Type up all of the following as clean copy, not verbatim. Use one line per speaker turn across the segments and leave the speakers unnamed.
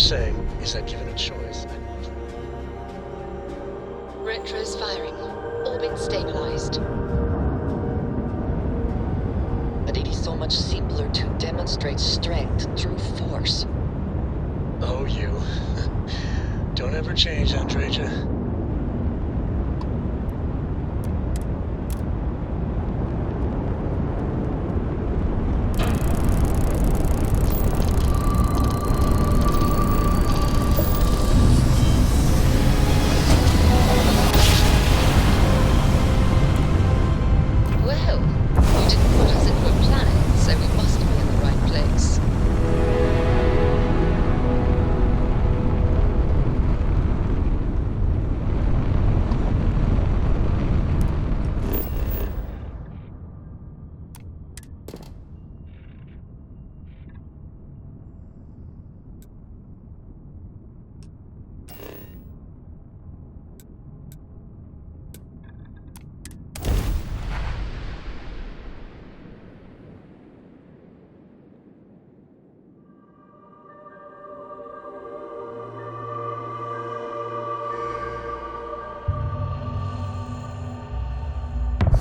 saying is that given a choice, I'd want...
Retro's firing. Orbit stabilized. But it is so much simpler to demonstrate strength through force.
Oh, you. Don't ever change, Andreja.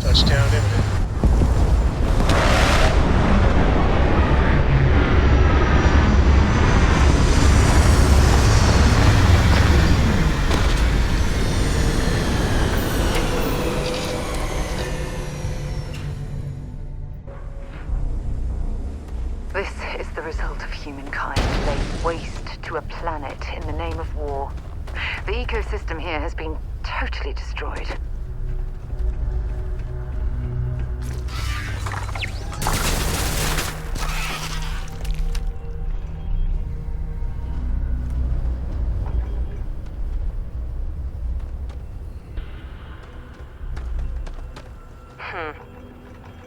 Touchdown imminent.
This is the result of humankind laying waste to a planet in the name of war. The ecosystem here has been totally destroyed.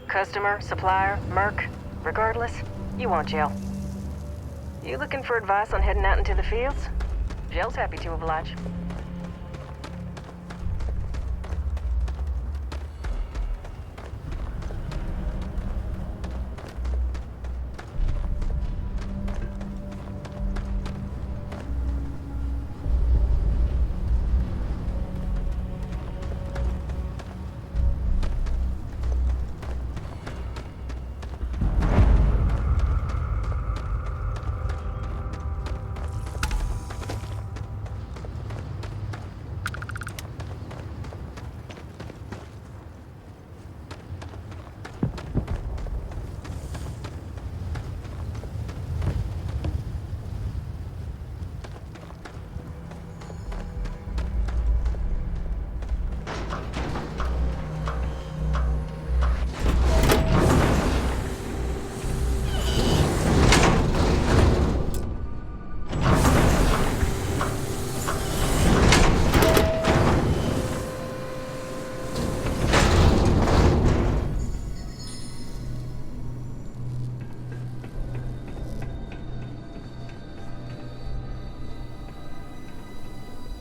Customer, supplier, merc, regardless, you want Jill. You looking for advice on heading out into the fields? Jill's happy to oblige.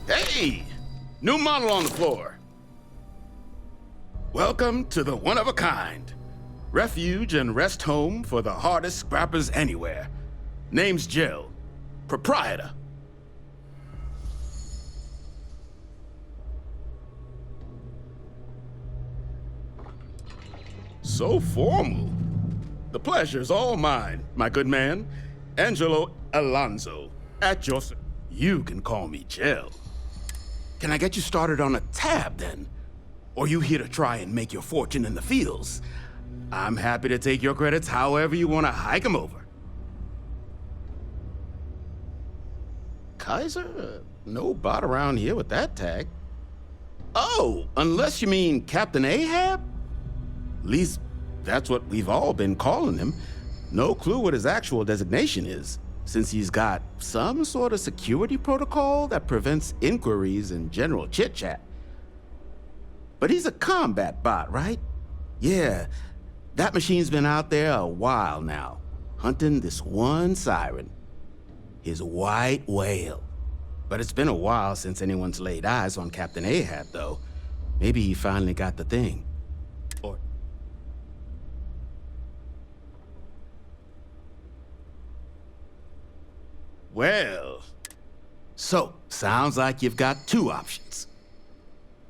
Hey! New model on the floor. Welcome to the one-of-a-kind. Refuge and rest home for the hardest scrappers anywhere. Name's Jill. Proprietor. So formal. The pleasure's all mine, my good man. Angelo Alonso. At your... You can call me Jill. Can I get you started on a tab, then? Or you here to try and make your fortune in the fields? I'm happy to take your credits however you want to hike them over. Kaiser? No bot around here with that tag. Oh, unless you mean Captain Ahab? At least, that's what we've all been calling him. No clue what his actual designation is, since he's got some sort of security protocol that prevents inquiries and general chit-chat. But he's a combat bot, right? Yeah, that machine's been out there a while now, hunting this one siren, his white whale. But it's been a while since anyone's laid eyes on Captain Ahab, though. Maybe he finally got the thing. Or... Well, So, sounds like you've got two options.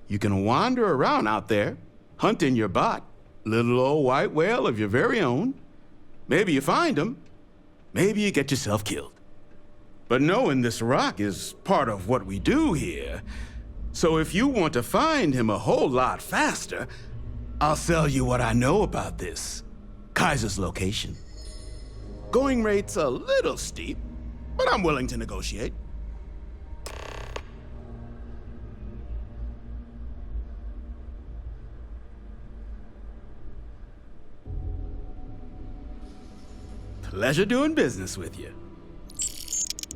You can wander around out there, hunting your bot, little old white whale of your very own. Maybe you find him, maybe you get yourself killed. But knowing this rock is part of what we do here, so if you want to find him a whole lot faster, I'll sell you what I know about this. Kaiser's location. Going rate's a little steep, but I'm willing to negotiate. Pleasure doing business with you.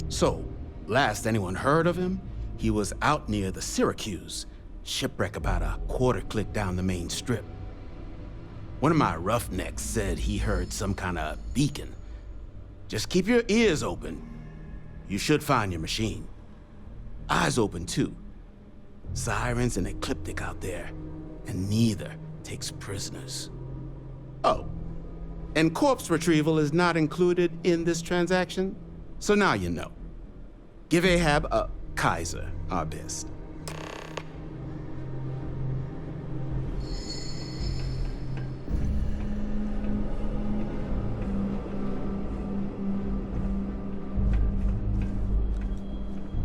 So, last anyone heard of him, he was out near the Syracuse, shipwreck about a quarter click down the main strip. One of my roughnecks said he heard some kind of beacon. Just keep your ears open. You should find your machine. Eyes open too. Sirens and ecliptic out there, and neither takes prisoners. Oh, and corpse retrieval is not included in this transaction, so now you know. Give Ahab a Kaiser our best.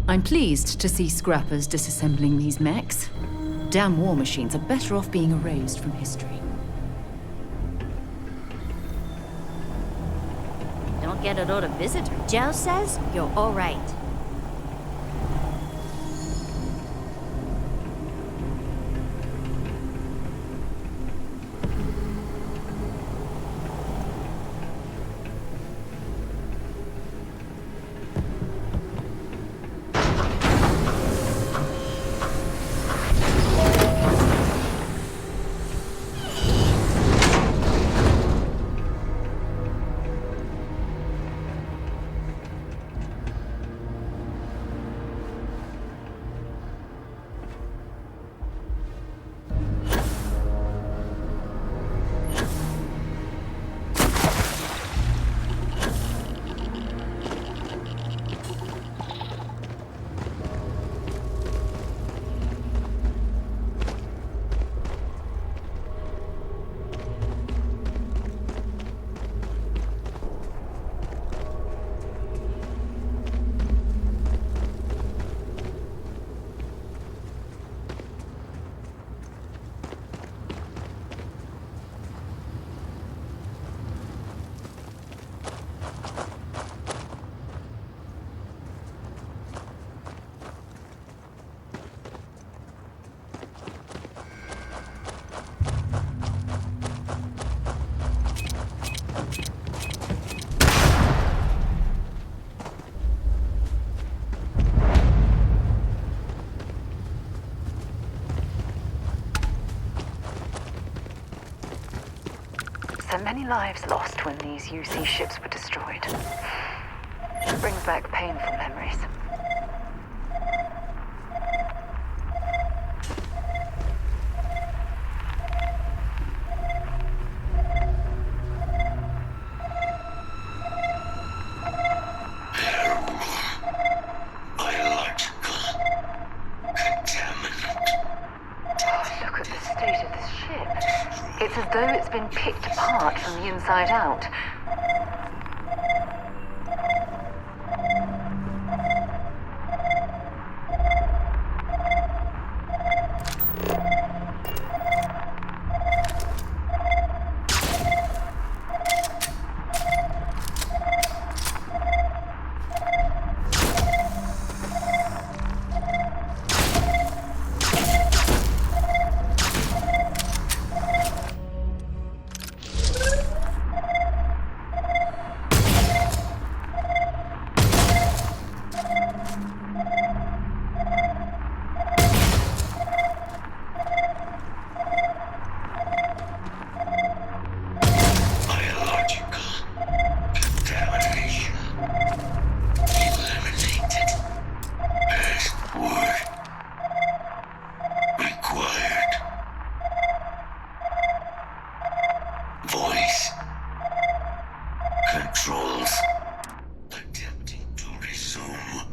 I'm pleased to see scrappers disassembling these mechs. Damn war machines are better off being erased from history.
Don't get a lot of visitors. Joe says you're all right.
So many lives lost when these UC ships were destroyed. It brings back painful memories. Look at the state of this ship. It's as though it's been picked apart from the inside out.
Controls attempting to resume.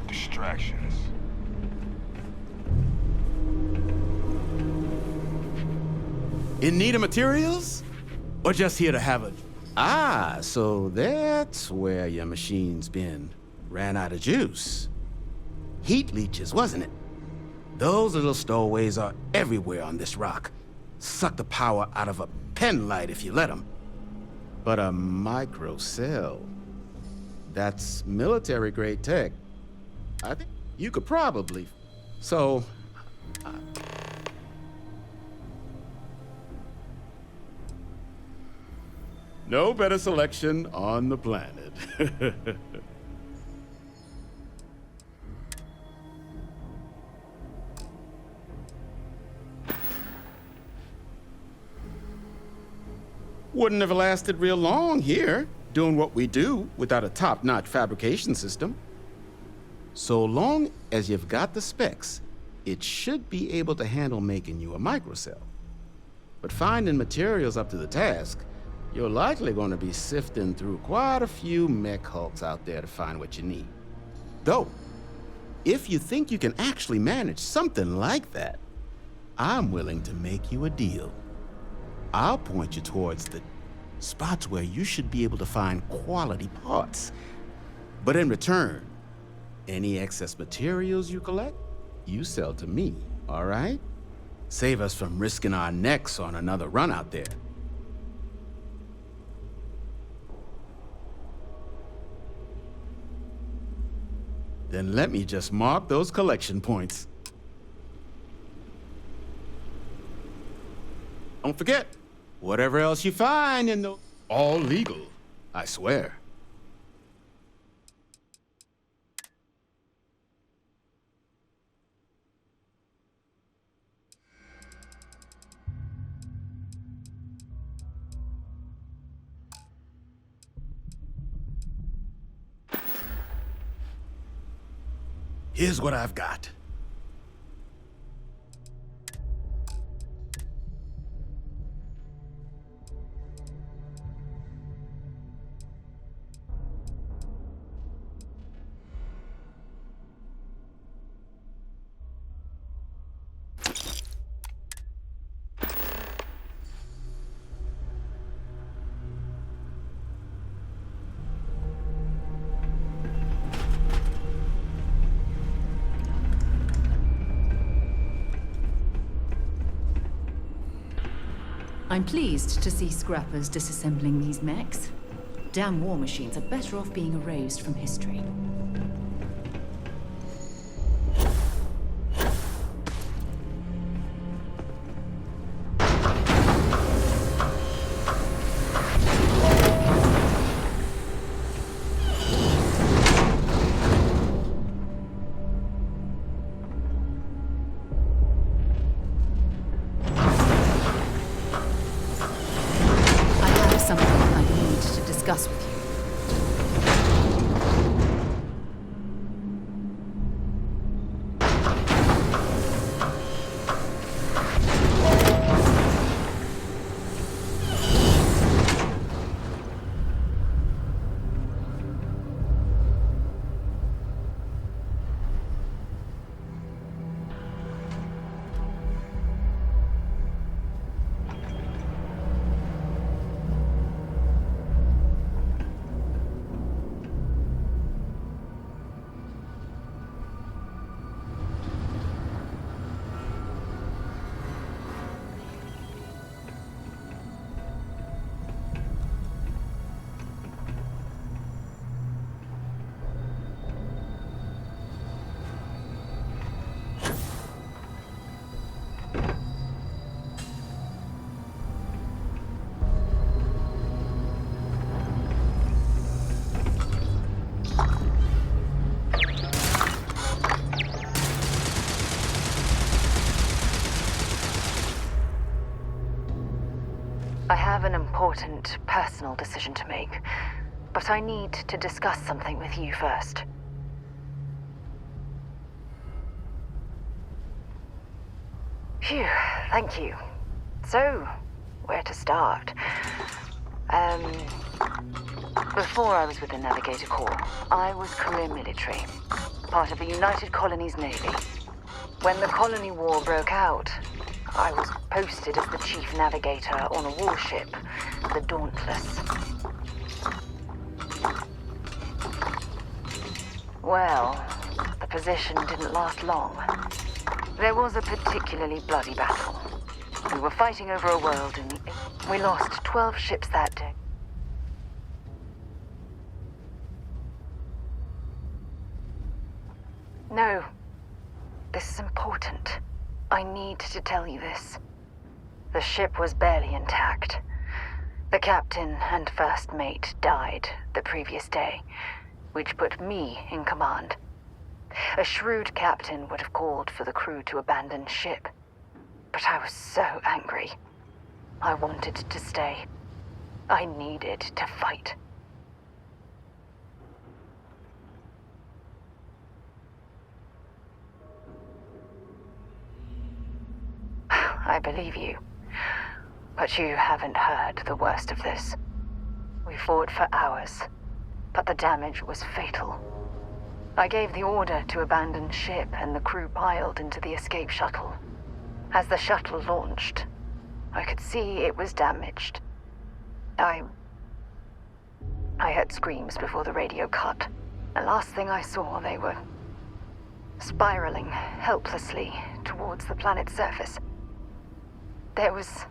Distractions.
In need of materials? Or just here to have it? Ah, so that's where your machine's been. Ran out of juice. Heat leeches, wasn't it? Those little stowaways are everywhere on this rock. Suck the power out of a pen light if you let them. But a microcell, that's military-grade tech. I think you could probably... So... no better selection on the planet. Wouldn't have lasted real long here, doing what we do without a top-notch fabrication system. So long as you've got the specs, it should be able to handle making you a microcell. But finding materials up to the task, you're likely going to be sifting through quite a few mech hulks out there to find what you need. Though, if you think you can actually manage something like that, I'm willing to make you a deal. I'll point you towards the spots where you should be able to find quality parts. But in return, any excess materials you collect, you sell to me, all right? Save us from risking our necks on another run out there. Then let me just mark those collection points. Don't forget, whatever else you find in the... all legal, I swear. Here's what I've got.
I'm pleased to see scrappers disassembling these mechs. Damn war machines are better off being erased from history. Discuss with you.
I have an important personal decision to make, but I need to discuss something with you first. Phew, thank you. So, where to start? Well,
Before I was with the Navigator Corps, I was career military, part of the United Colonies Navy. When the colony war broke out, I was posted as the chief navigator on a warship, the Dauntless. Well, the position didn't last long. There was a particularly bloody battle. We were fighting over a world in the... We lost 12 ships that day. No. This is important. I need to tell you this. The ship was barely intact. The captain and first mate died the previous day, which put me in command. A shrewd captain would have called for the crew to abandon ship, but I was so angry. I wanted to stay. I needed to fight. I believe you, but you haven't heard the worst of this. We fought for hours, but the damage was fatal. I gave the order to abandon ship and the crew piled into the escape shuttle. As the shuttle launched, I could see it was damaged. I heard screams before the radio cut. The last thing I saw, they were spiraling helplessly towards the planet's surface. There was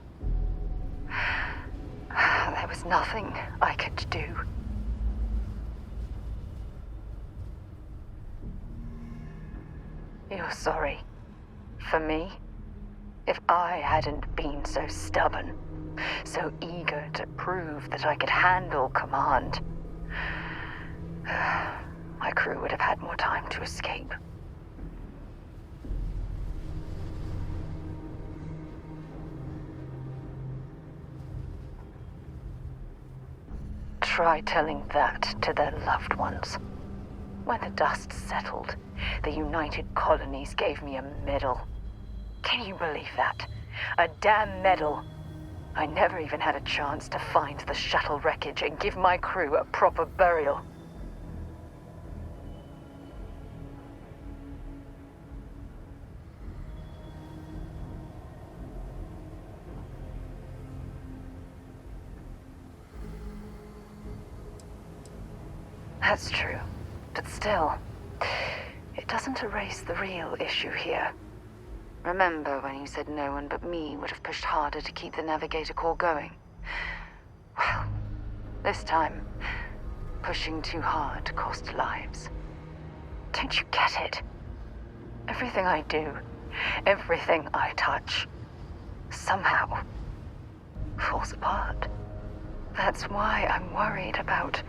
nothing I could do. You're sorry. For me? If I hadn't been so stubborn, so eager to prove that I could handle command, my crew would have had more time to escape. Try telling that to their loved ones. When the dust settled, the United Colonies gave me a medal. Can you believe that? A damn medal. I never even had a chance to find the shuttle wreckage and give my crew a proper burial. That's true, but still, it doesn't erase the real issue here. Remember when you said no one but me would have pushed harder to keep the Navigator Corps going? Well, this time, pushing too hard cost lives. Don't you get it? Everything I do, everything I touch, somehow falls apart. That's why I'm worried about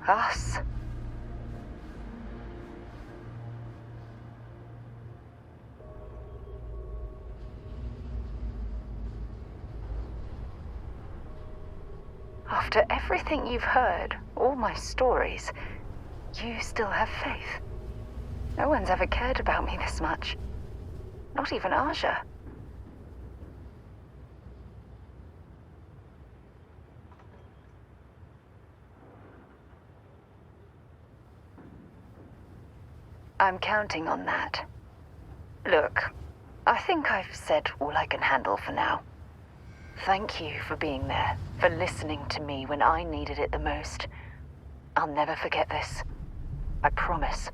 us. After everything you've heard, all my stories, you still have faith. No one's ever cared about me this much. Not even Aja. I'm counting on that. Look, I think I've said all I can handle for now. Thank you for being there, for listening to me when I needed it the most. I'll never forget this. I promise.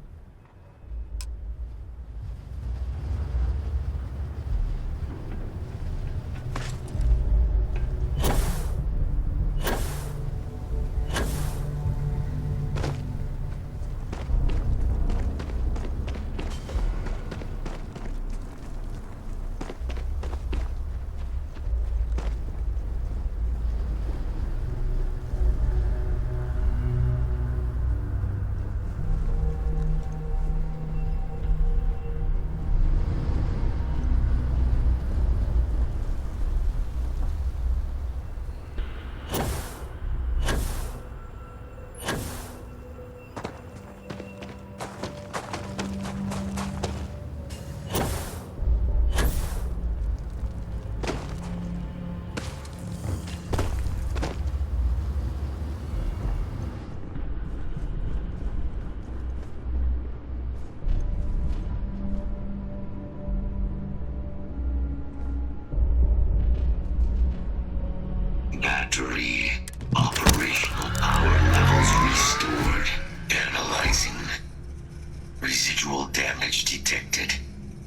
Residual damage detected.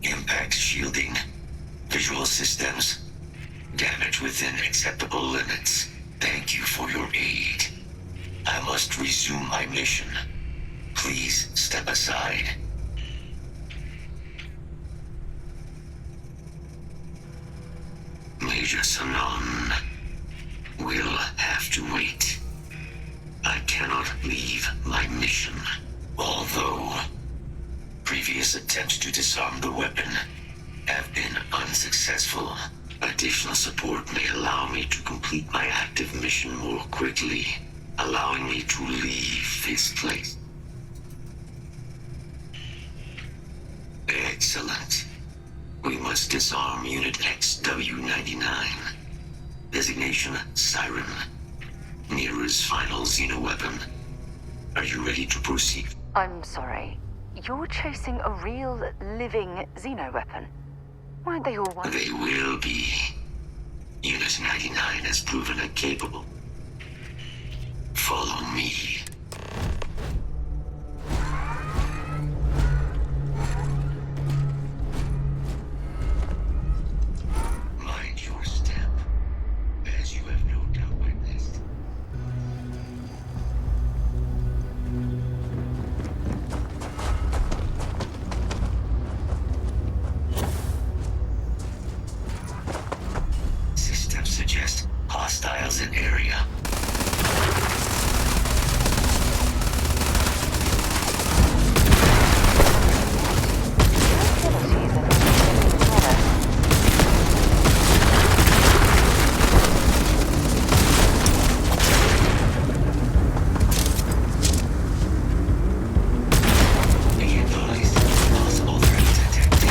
Impact shielding. Visual systems. Damage within acceptable limits. Thank you for your aid. I must resume my mission. Please step aside. Major Sanon will have to wait. I cannot leave my mission. Although previous attempts to disarm the weapon have been unsuccessful, additional support may allow me to complete my active mission more quickly, allowing me to leave this place. Excellent. We must disarm Unit XW-99. Designation Siren. Nearest final Xenoweapon. Are you ready to proceed?
I'm sorry. You're chasing a real, living Xenoweapon. Weren't they all one?
They will be. Unit 99 has proven incapable. Follow me. Mind your step, as you have no doubt witnessed. Systems suggest hostiles in area. Be advised, possible threat detected.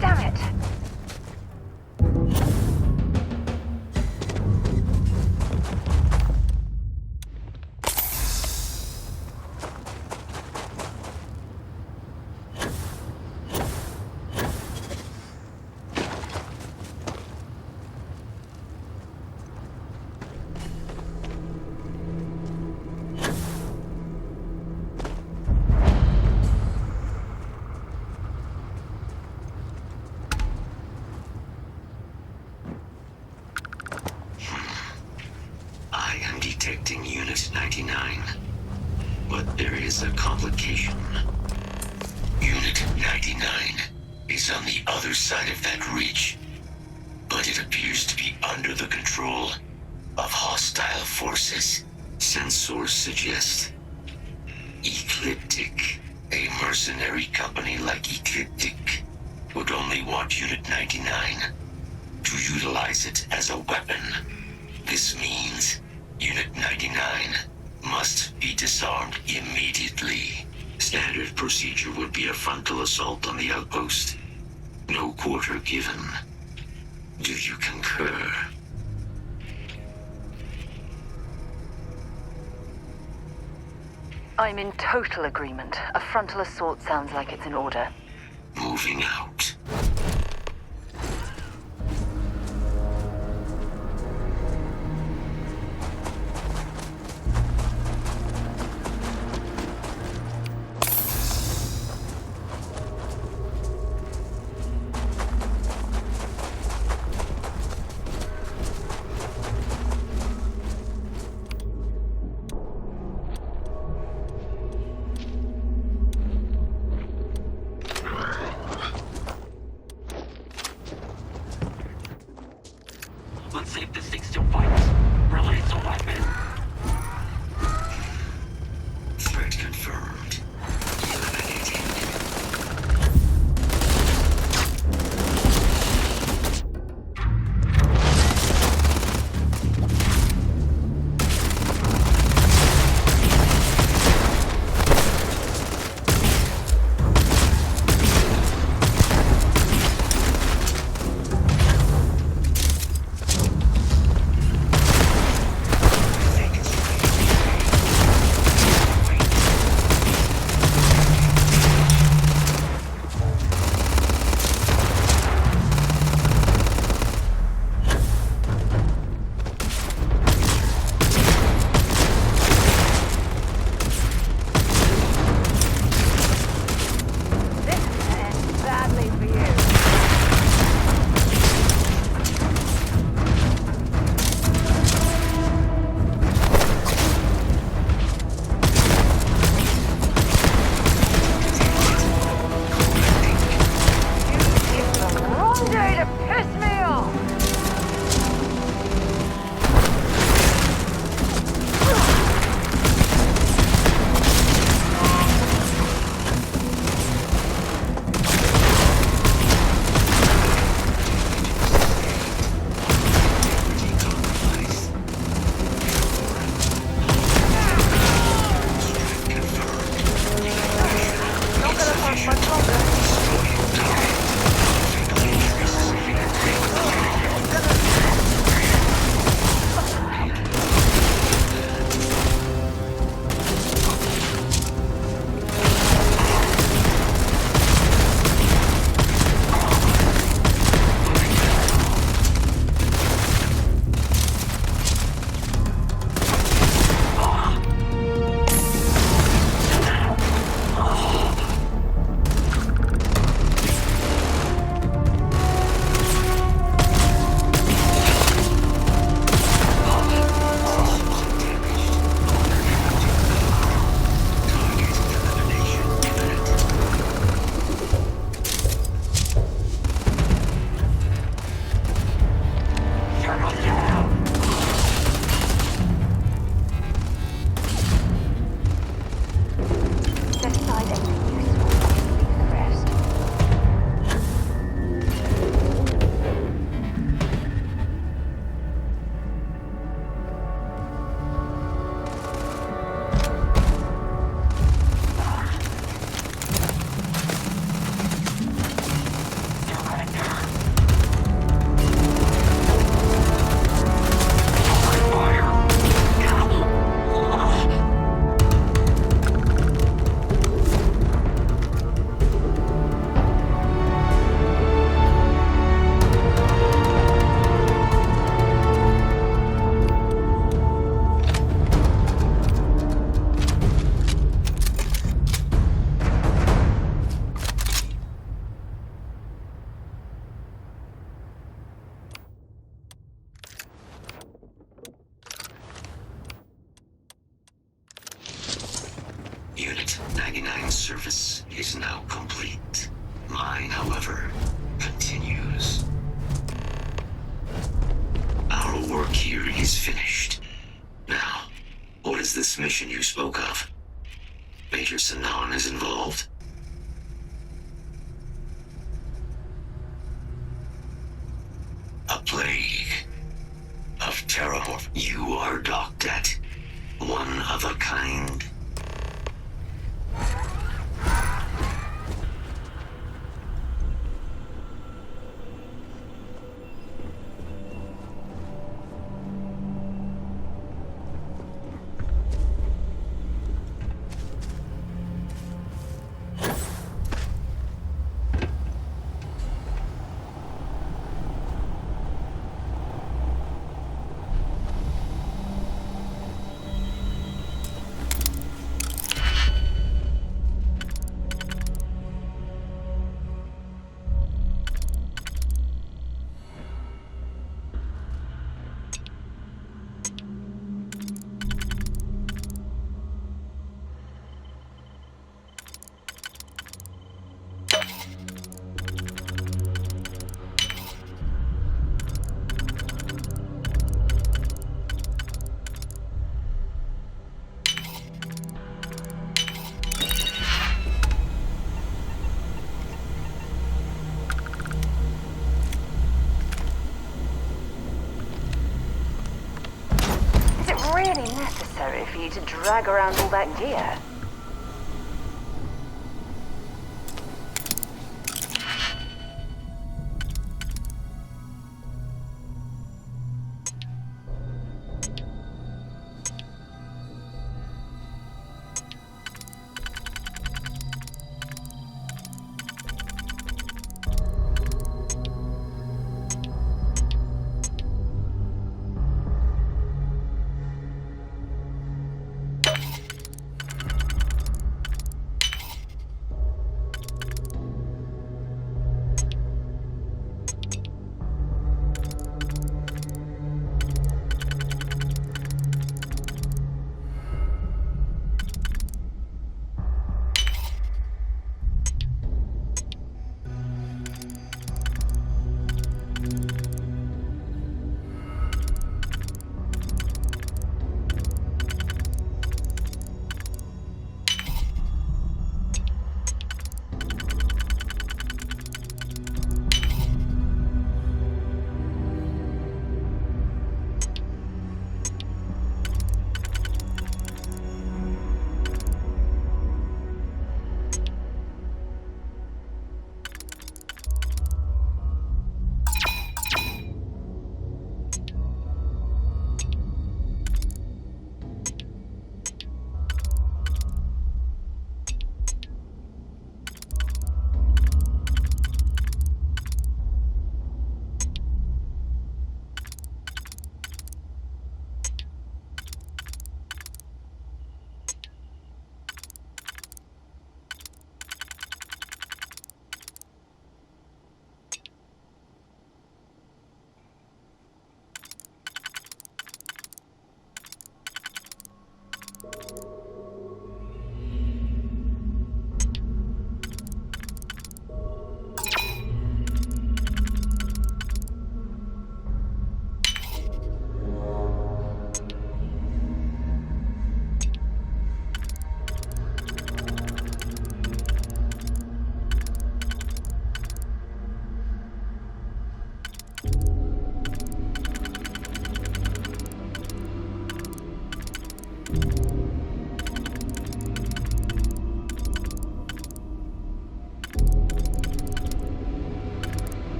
Damn it!
I am detecting Unit 99, but there is a complication. Unit 99 is on the other side of that ridge, but it appears to be under the control of hostile forces. Sensors suggest Ecliptic, a mercenary company like Ecliptic, would only want Unit 99 to utilize it as a weapon. This means Unit 99 must be disarmed immediately. Standard procedure would be a frontal assault on the outpost. No quarter given. Do you concur?
I'm in total agreement. A frontal assault sounds like it's in order.
Moving out. 99's service is now complete. Mine, however, continues. Our work here is finished. Now, what is this mission you spoke of? Major Sanan is involved? A plague of Terrormorphs you are docked at. One of a kind.
Really necessary for you to drag around all that gear?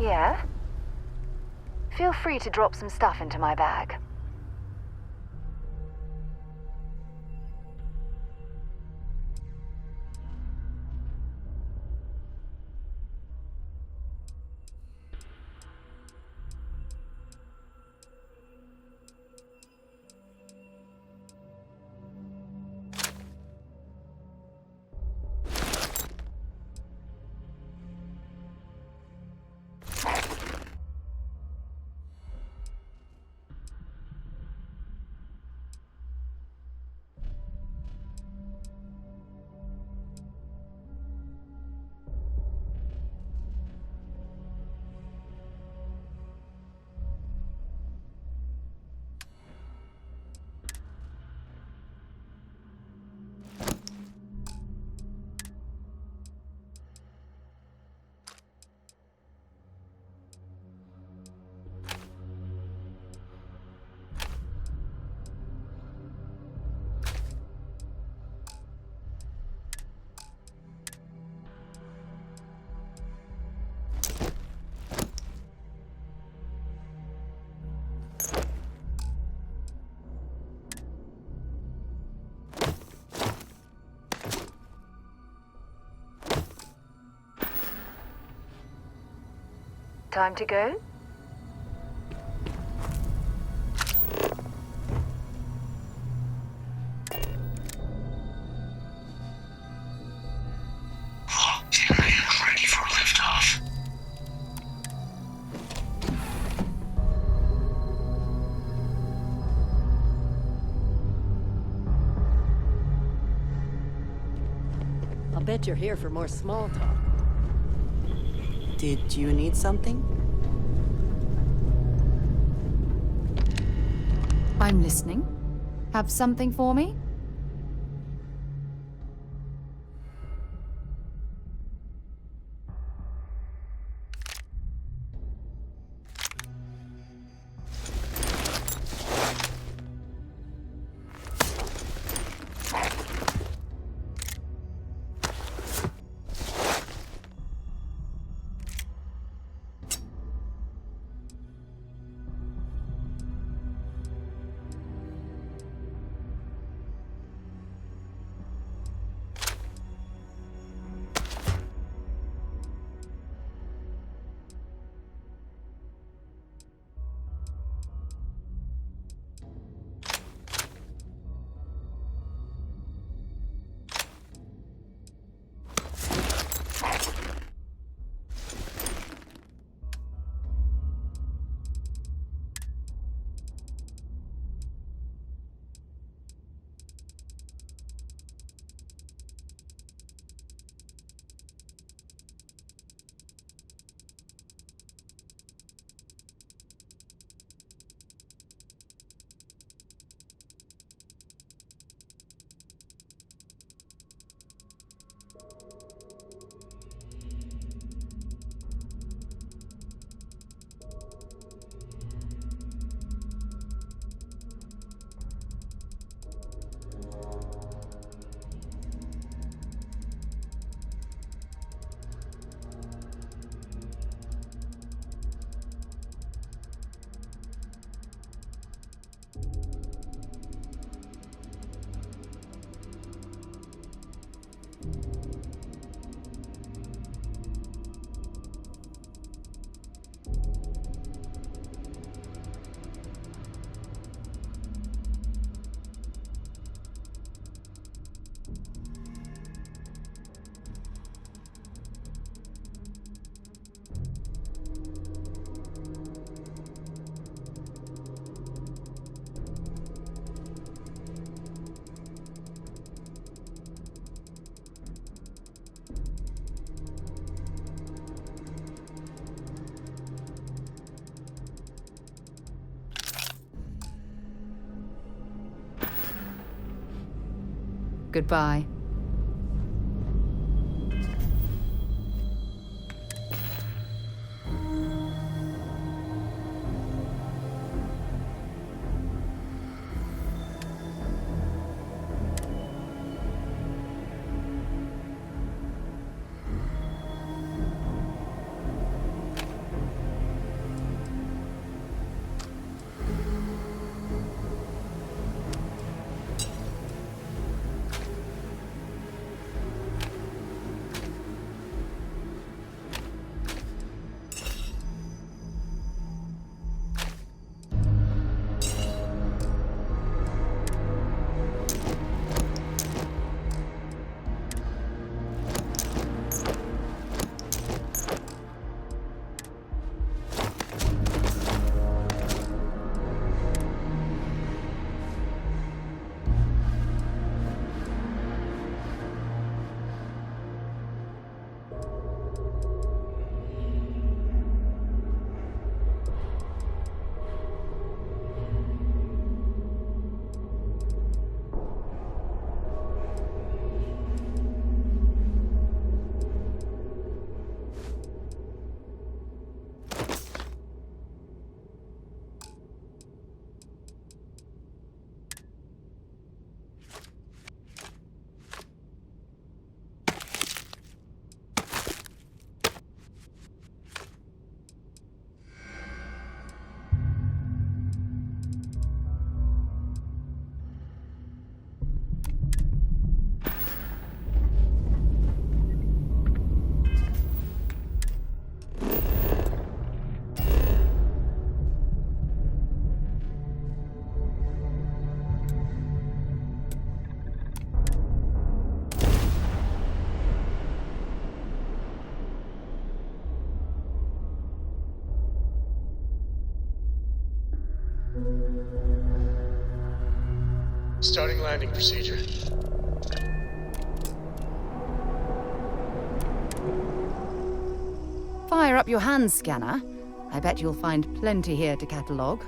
Yeah? Feel free to drop some stuff into my bag. Time to go?
Locked in and ready for liftoff.
I'll bet you're here for more small talk.
Did you need something?
I'm listening. Have something for me? Goodbye.
Starting landing procedure.
Fire up your hand scanner. I bet you'll find plenty here to catalogue.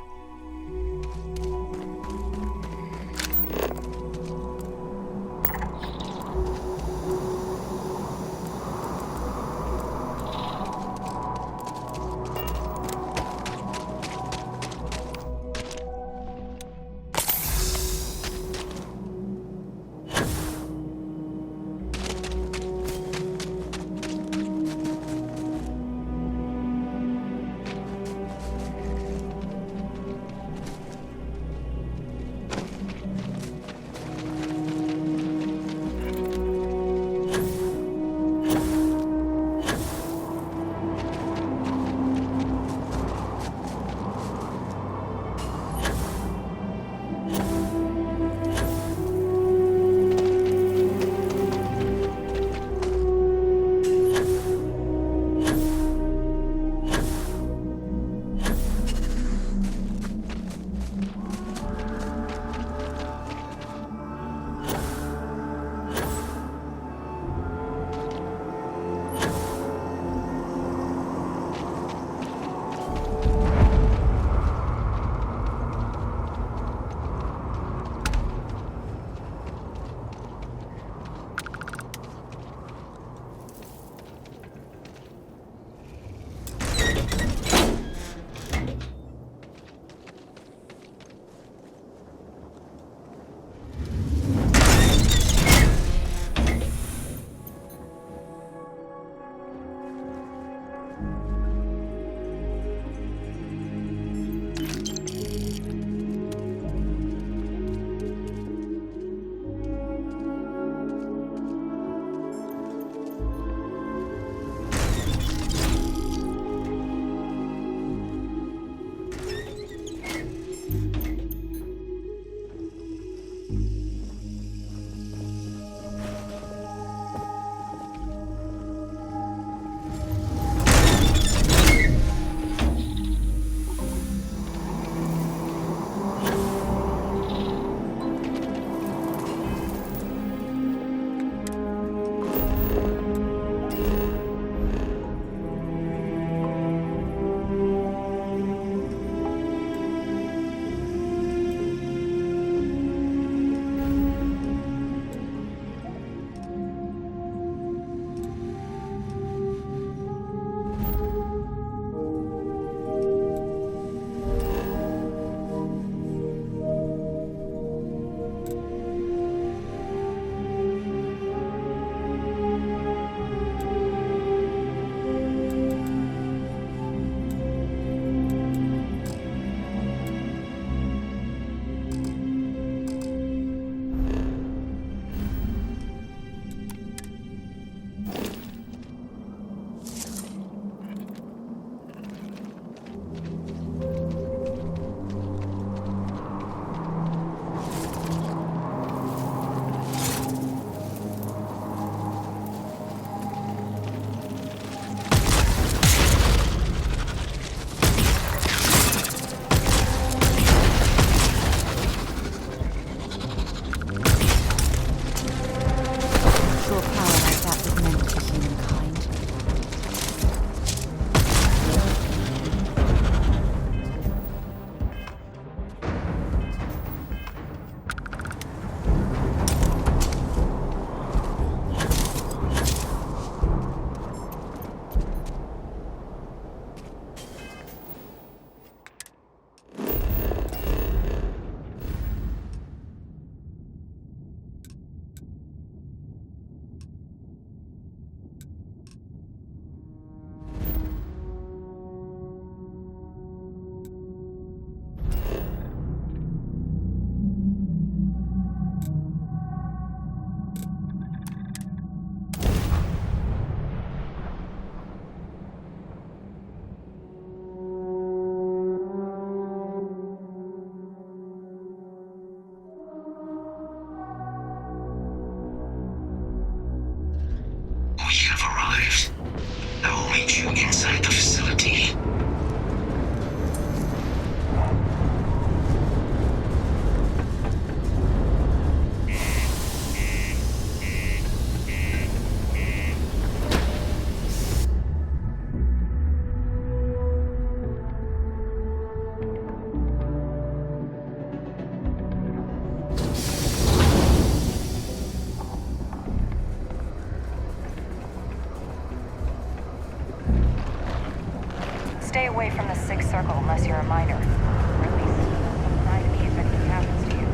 away from the Sixth Circle unless you're a minor. Or at least, don't cry to me if anything happens to you.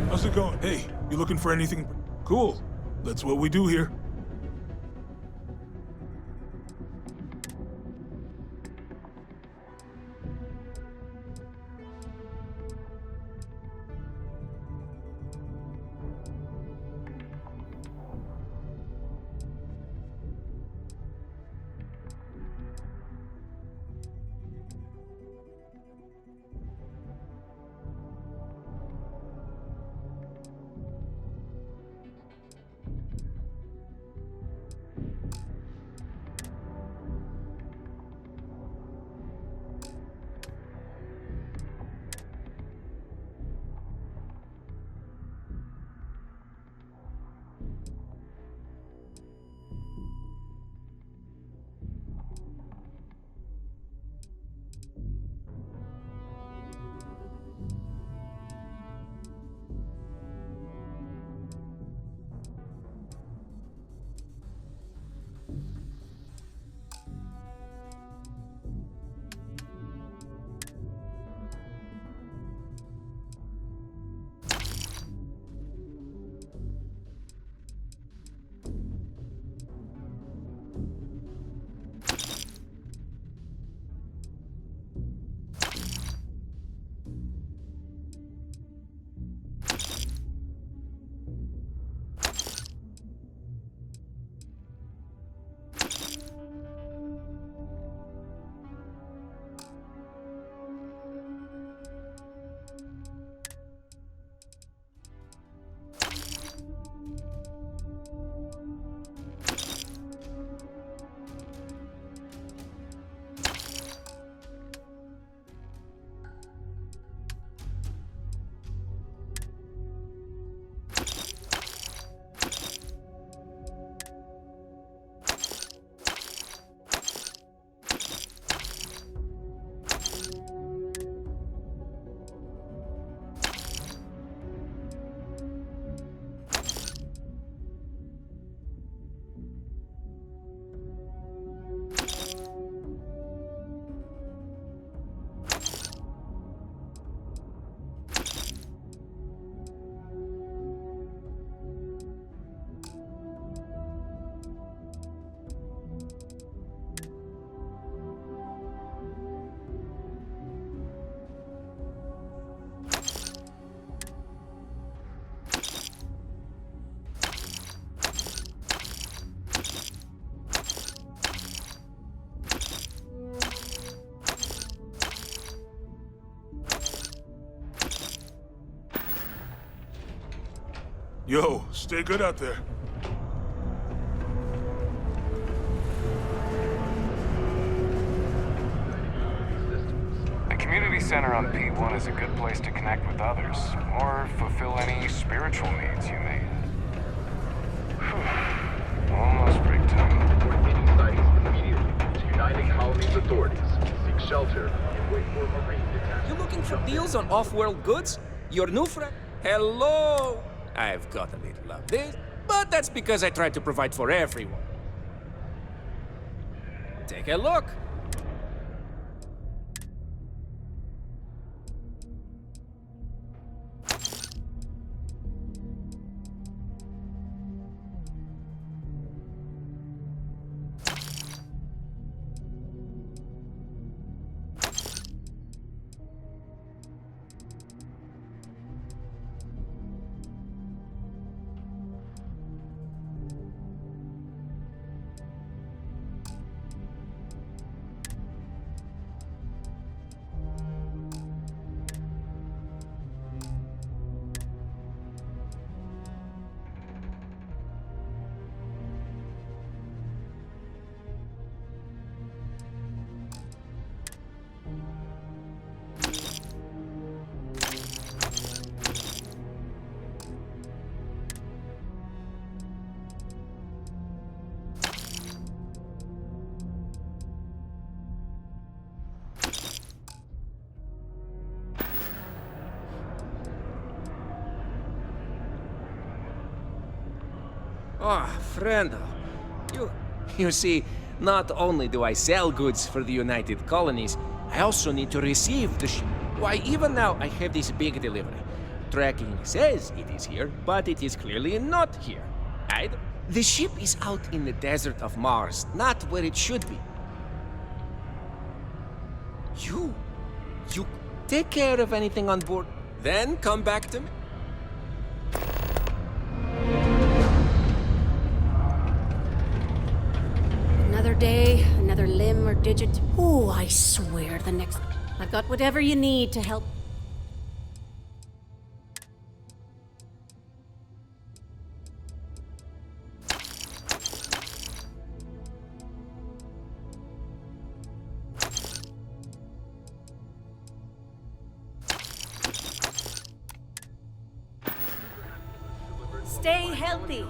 How's it going? Hey, you looking for anything? Cool. That's what we do here. Yo, stay good out there.
The community center on P1 is a good place to connect with others, or fulfill any spiritual needs you may have. Almost break time.
Reporting any sightings immediately to United Colonies authorities. Seek shelter and wait for a Marine detachment.
You looking for deals on off-world goods? Your new friend? Hello! I've got a little of this, but that's because I try to provide for everyone. Take a look. Oh, friendo. You see, not only do I sell goods for the United Colonies, I also need to receive the ship. Why, even now, I have this big delivery. Tracking says it is here, but it is clearly not here. The ship is out in the desert of Mars, not where it should be. You take care of anything on board, then come back to me.
Another day, another limb or digit. Oh, I swear the next... I've got whatever you need to help. Stay healthy.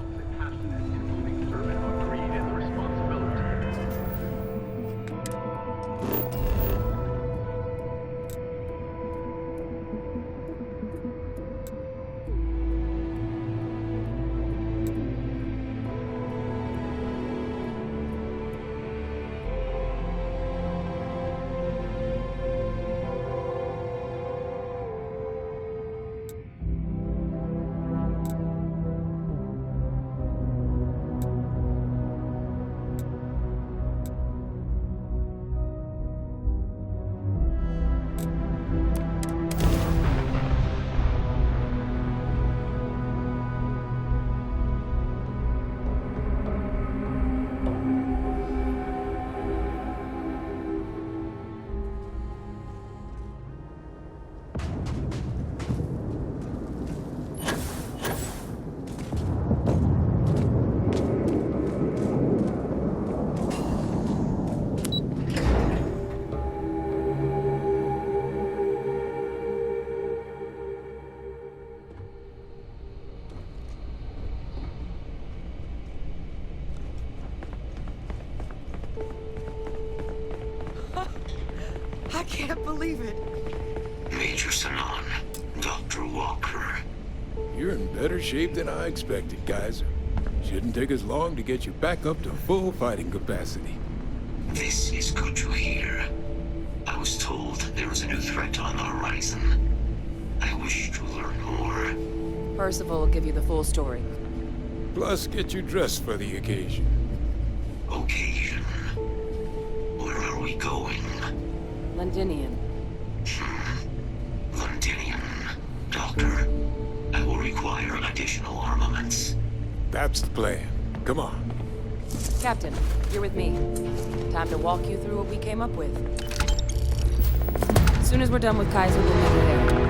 I can't believe it.
Major Sanon, Dr. Walker.
You're in better shape than I expected, Kaiser. Shouldn't take us long to get you back up to full fighting capacity.
This is good to hear. I was told there was a new threat on the horizon. I wish to learn more.
Percival will give you the full story.
Plus, get you dressed for the occasion.
Occasion? Where are we going?
Londinium.
Londinium. Doctor, I will require additional armaments.
That's the plan. Come on.
Captain, you're with me. Time to walk you through what we came up with. As soon as we're done with Kaiser, we'll meet you there.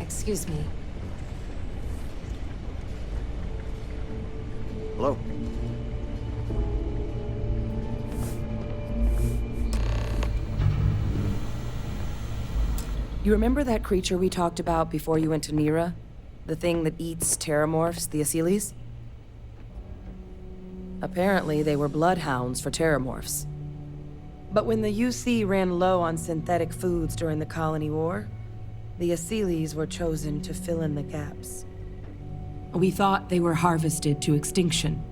Excuse me.
Hello.
You remember that creature we talked about before you went to Nira? The thing that eats Terrormorphs, the Asylees? Apparently, they were bloodhounds for Terrormorphs. But when the UC ran low on synthetic foods during the Colony War, the Asylees were chosen to fill in the gaps.
We thought they were harvested to extinction.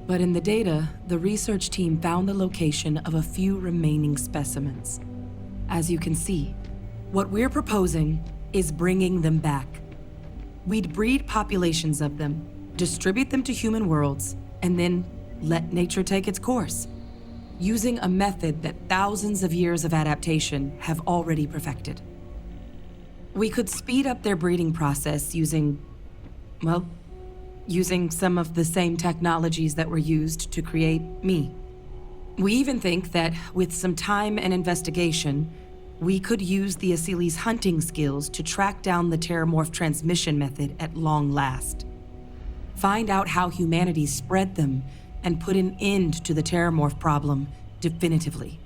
But in the data, the research team found the location of a few remaining specimens. As you can see, what we're proposing is bringing them back. We'd breed populations of them, distribute them to human worlds, and then let nature take its course, using a method that thousands of years of adaptation have already perfected. We could speed up their breeding process using some of the same technologies that were used to create me. We even think that with some time and investigation, we could use the Asylees' hunting skills to track down the Terrormorph transmission method at long last. Find out how humanity spread them and put an end to the Terrormorph problem definitively.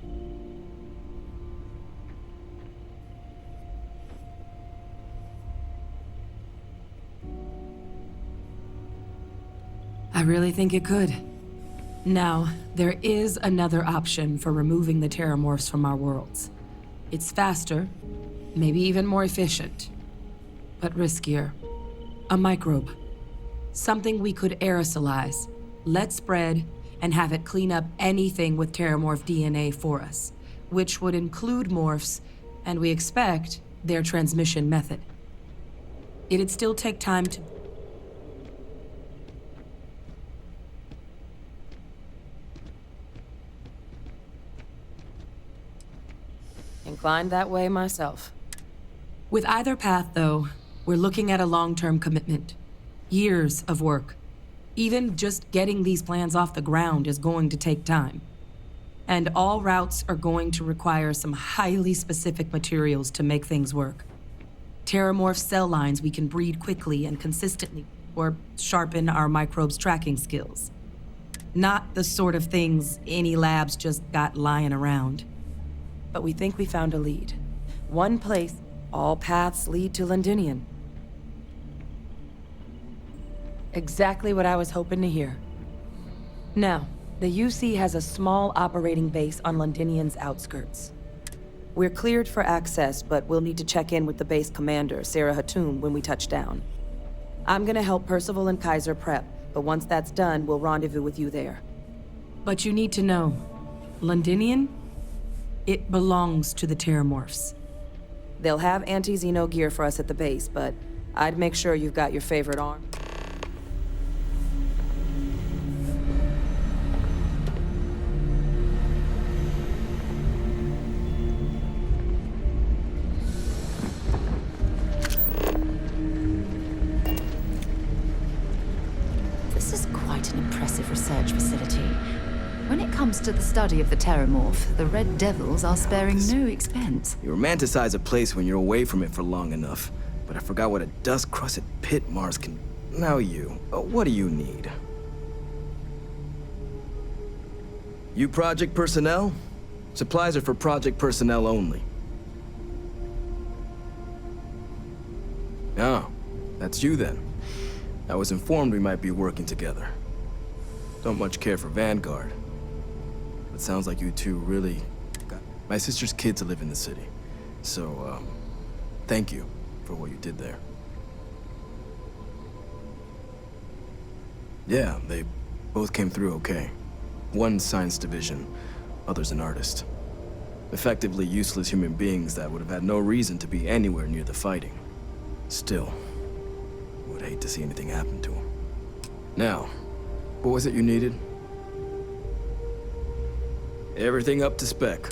I really think it could. Now, there is another option for removing the Terrormorphs from our worlds. It's faster, maybe even more efficient, but riskier. A microbe. Something we could aerosolize, let spread, and have it clean up anything with Terrormorph DNA for us, which would include morphs, and we expect their transmission method. It'd still take time to...
Inclined that way myself.
With either path, though, we're looking at a long-term commitment. Years of work. Even just getting these plans off the ground is going to take time. And all routes are going to require some highly specific materials to make things work. Terrormorph cell lines we can breed quickly and consistently, or sharpen our microbes' tracking skills. Not the sort of things any labs just got lying around.
But we think we found a lead. One place, all paths lead to Londinian. Exactly what I was hoping to hear. Now, the UC has a small operating base on Londinian's outskirts. We're cleared for access, but we'll need to check in with the base commander, Sarah Hatum, when we touch down. I'm gonna help Percival and Kaiser prep, but once that's done, we'll rendezvous with you there.
But you need to know, Londinian? It belongs to the Terrormorphs.
They'll have anti-Xeno gear for us at the base, but I'd make sure you've got your favorite arm.
This is quite an impressive research facility. When it comes to the study of the Terrormorph, the Red Devils are sparing no expense.
You romanticize a place when you're away from it for long enough. But I forgot what a dust-crusted pit Mars can... Now you, what do you need? You project personnel? Supplies are for project personnel only. Oh, that's you then. I was informed we might be working together. Don't much care for Vanguard. It sounds like you two really got... My sister's kids live in the city. So, thank you for what you did there. Yeah, they both came through okay. One science division, other's an artist. Effectively useless human beings that would have had no reason to be anywhere near the fighting. Still, would hate to see anything happen to them. Now, what was it you needed? Everything up to spec.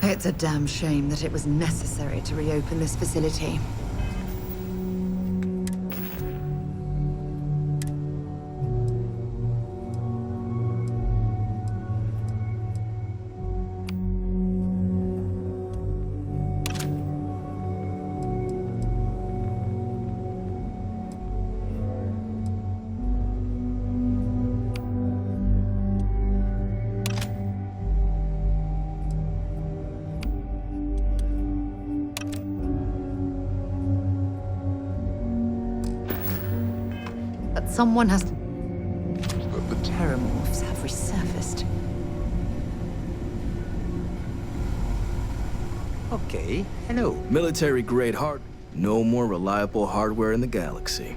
It's a damn shame that it was necessary to reopen this facility. Someone has... The Terrormorphs have resurfaced.
Okay, hello. Military-grade hard. No more reliable hardware in the galaxy.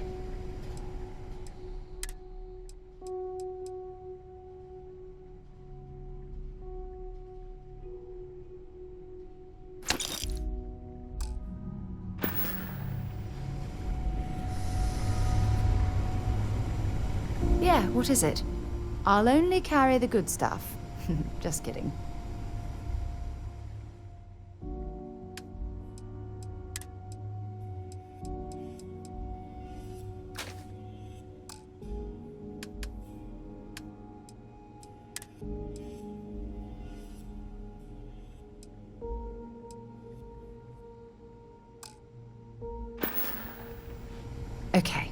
Yeah, what is it? I'll only carry the good stuff. Just kidding. Okay.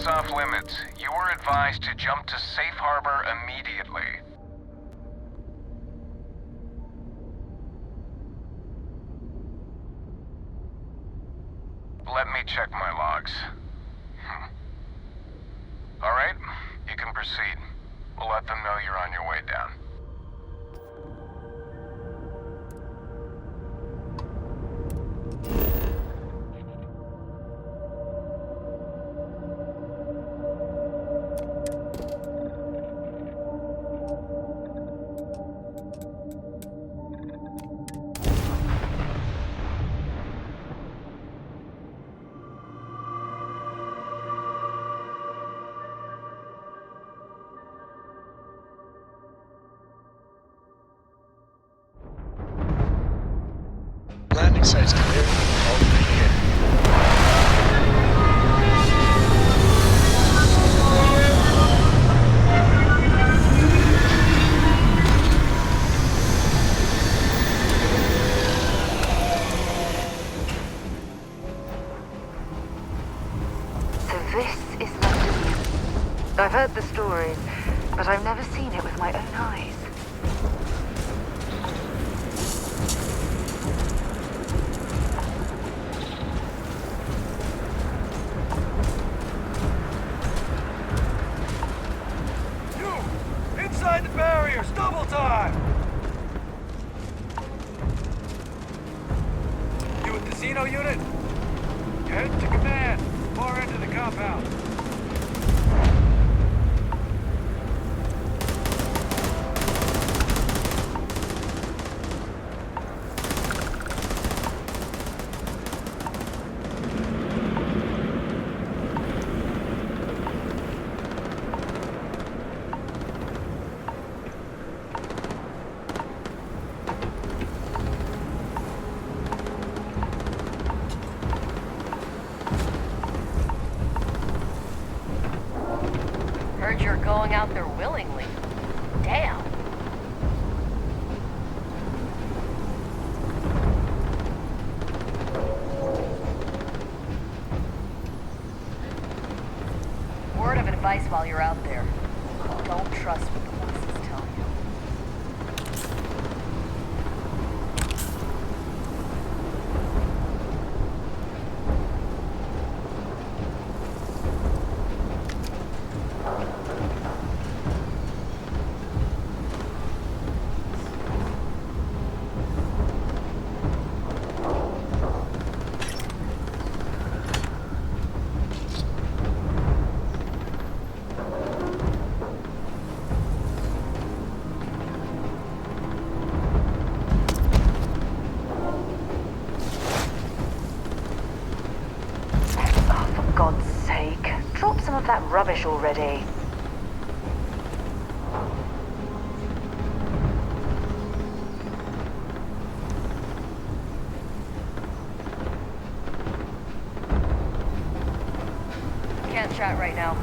Off limits. You were advised to jump to safe harbor immediately. Let me check my logs. All right, you can proceed. We'll let them know you're on your way down.
Landing site's clear. All clear.
So this is London. I've heard the stories, but I've never seen it with my own eyes.
Inside the barriers, double time! You with the Xeno unit? Head to command, far end of the compound.
Heard you're going out there willingly. Damn. Word of advice while you're out there. Don't trust what the bosses tell you. fish already. Can't chat right now.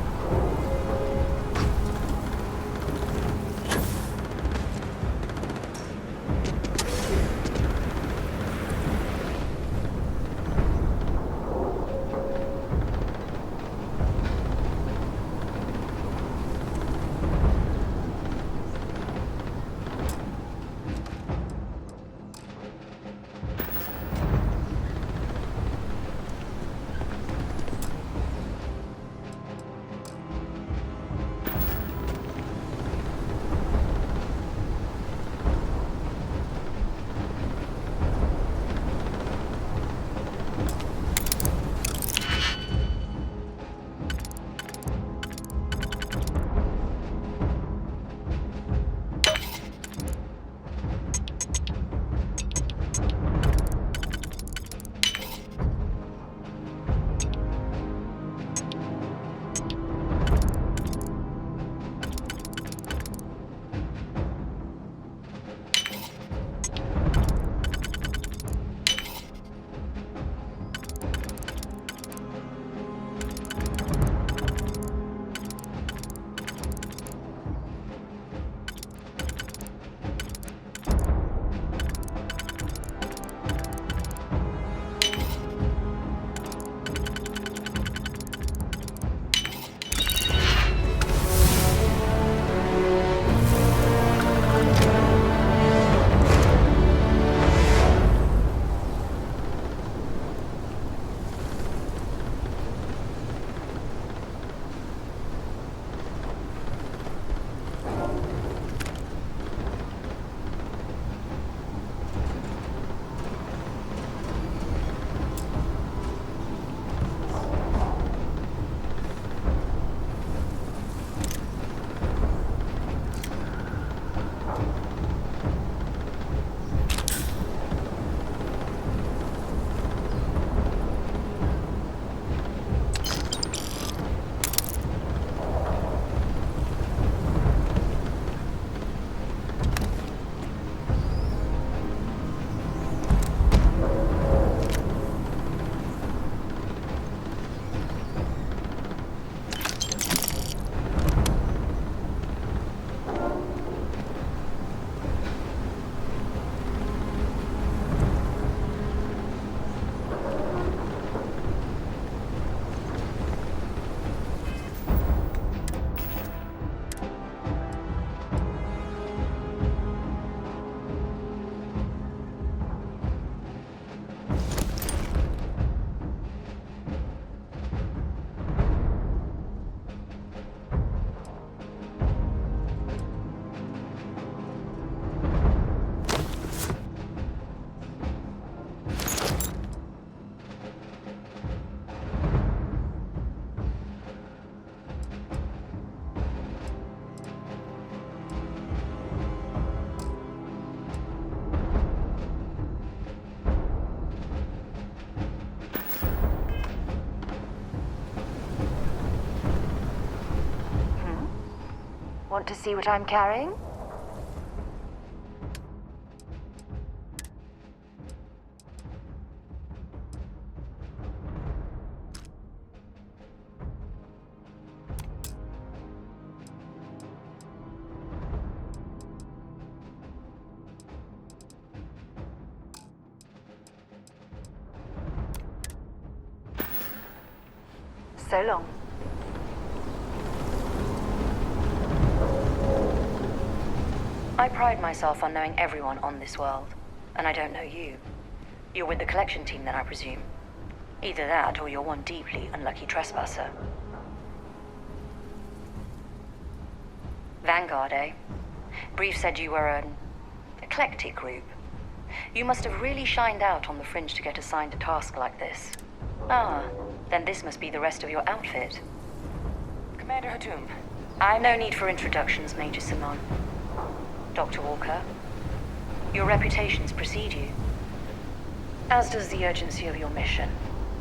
Want to see what I'm carrying? So long.
I pride myself on knowing everyone on this world, and I don't know you. You're with the collection team then, I presume. Either that, or you're one deeply unlucky trespasser. Vanguard, eh? Brief said you were an eclectic group. You must have really shined out on the fringe to get assigned a task like this. Ah, then this must be the rest of your outfit. Commander Hatum. No need for introductions, Major Simon. Dr. Walker, your reputations precede you, as does the urgency of your mission,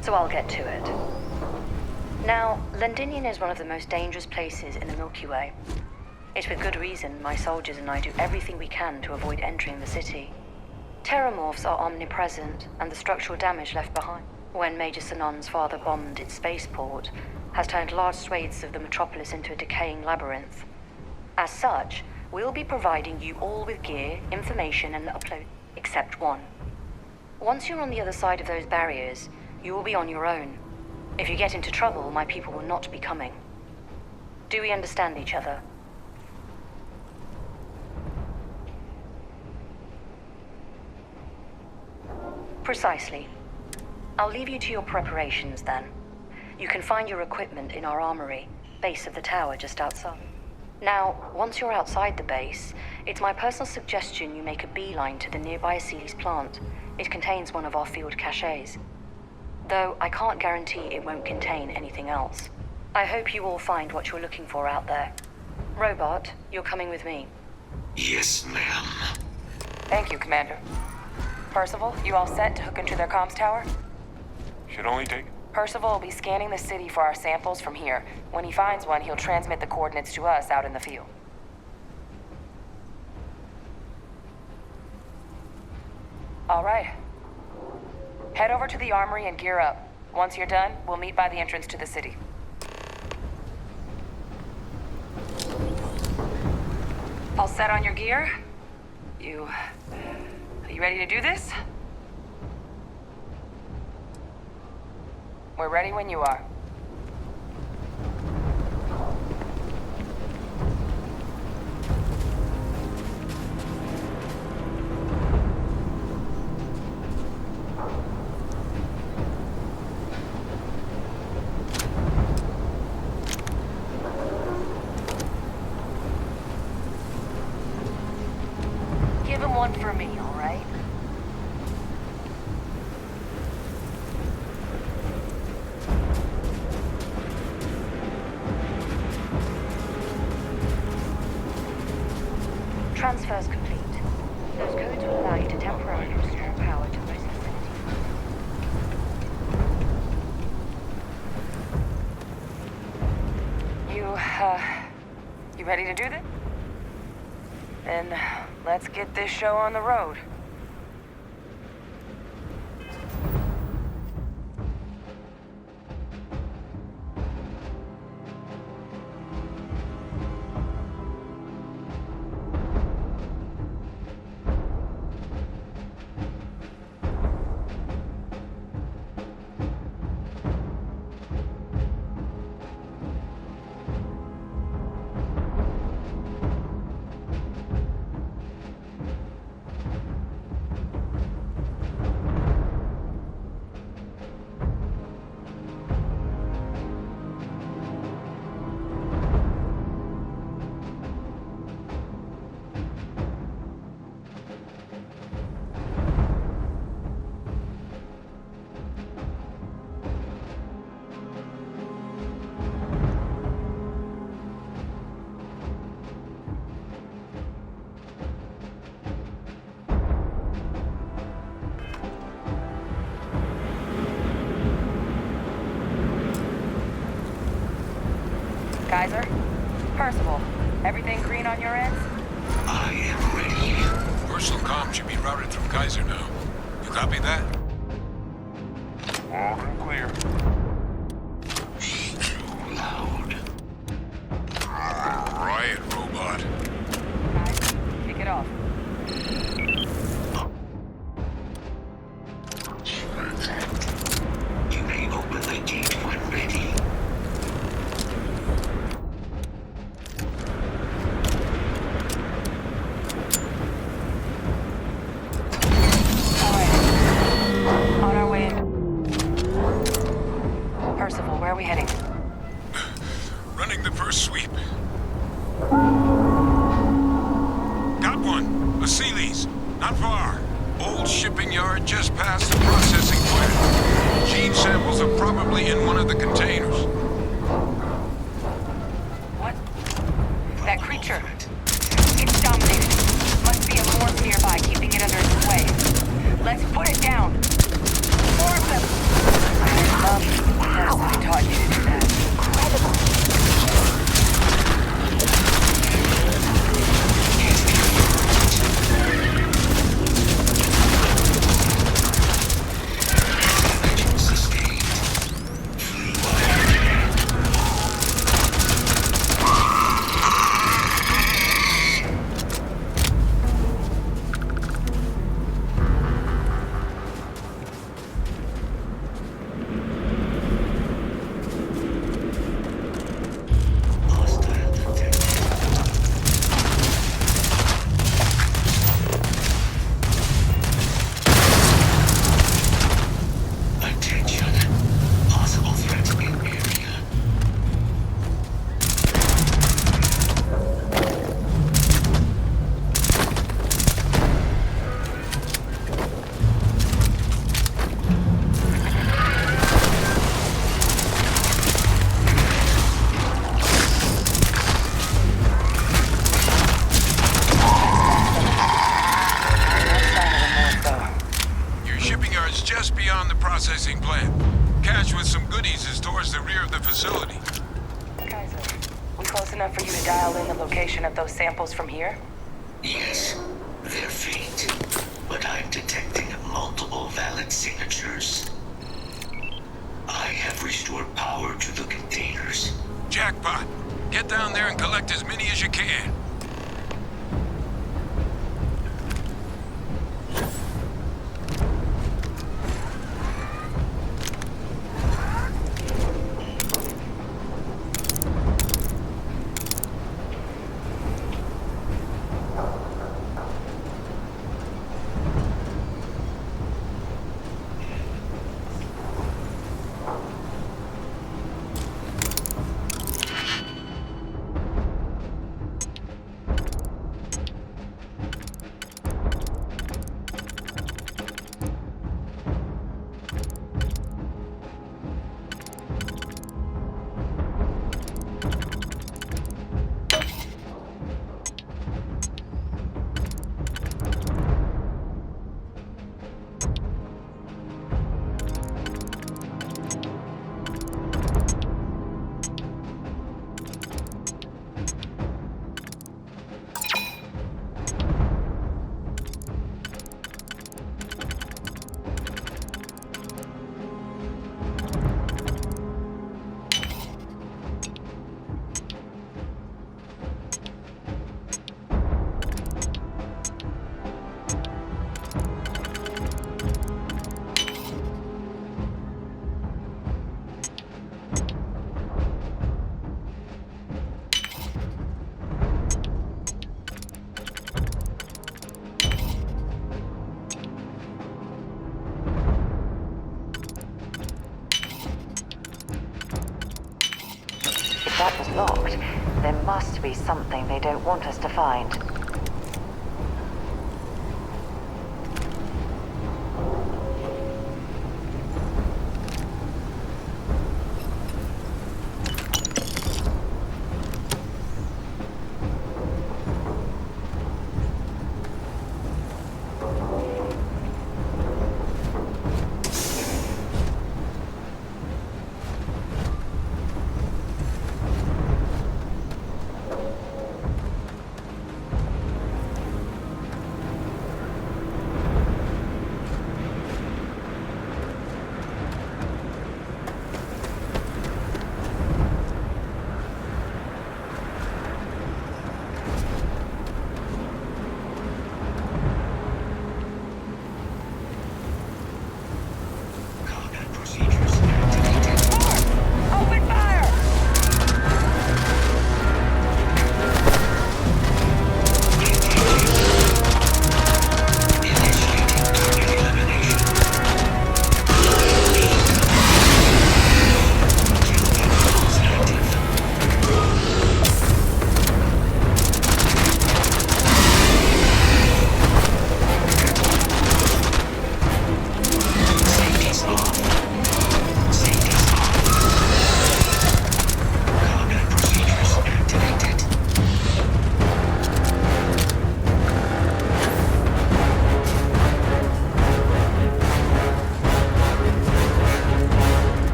so I'll get to it. Now, Londinium is one of the most dangerous places in the Milky Way. It's with good reason my soldiers and I do everything we can to avoid entering the city. Terrormorphs are omnipresent, and the structural damage left behind when Major Sinan's father bombed its spaceport has turned large swathes of the metropolis into a decaying labyrinth. As such, we'll be providing you all with gear, information, and upload, except one. Once you're on the other side of those barriers, you will be on your own. If you get into trouble, my people will not be coming. Do we understand each other? Precisely. I'll leave you to your preparations then. You can find your equipment in our armory, base of the tower just outside. Now, once you're outside the base, it's my personal suggestion you make a beeline to the nearby Aceles plant. It contains one of our field caches. Though I can't guarantee it won't contain anything else. I hope you all find what you're looking for out there. Robot, you're coming with me.
Yes, ma'am.
Thank you, Commander. Percival, you all set to hook into their comms tower?
Should only take...
Percival will be scanning the city for our samples from here. When he finds one, he'll transmit the coordinates to us out in the field. All right. Head over to the armory and gear up. Once you're done, we'll meet by the entrance to the city. All set on your gear? Are you ready to do this? We're ready when you are.
Give him one for me, all right? Transfers complete. Those codes will allow you to temporarily restore power to most facilities.
You ready to do this? Then let's get this show on the road. Kaiser? Percival, everything green on your ends?
I am ready.
Personal comm should be routed through Kaiser now. You copy that?
All clear.
Too loud.
Riot robot.
Kaiser, kick it off.
You may open the gate when ready.
On our way in. Percival, where are we heading?
Running the first sweep. Got one. Aceles. Not far. Old shipping yard just past the processing plant. Gene samples are probably in one of the containers.
What? That creature. It's dominated. Must be a morph nearby, keeping it under its sway. Let's put it down. More of them. Yes, I taught you to do that.
just beyond the processing plant. Cache with some goodies is towards the rear of the facility.
Kaiser, we close enough for you to dial in the location of those samples from here?
Yes, they're faint, but I'm detecting multiple valid signatures. I have restored power to the containers.
Jackpot! Get down there and collect as many as you can.
That was locked. There must be something they don't want us to find.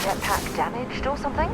Jetpack damaged or something?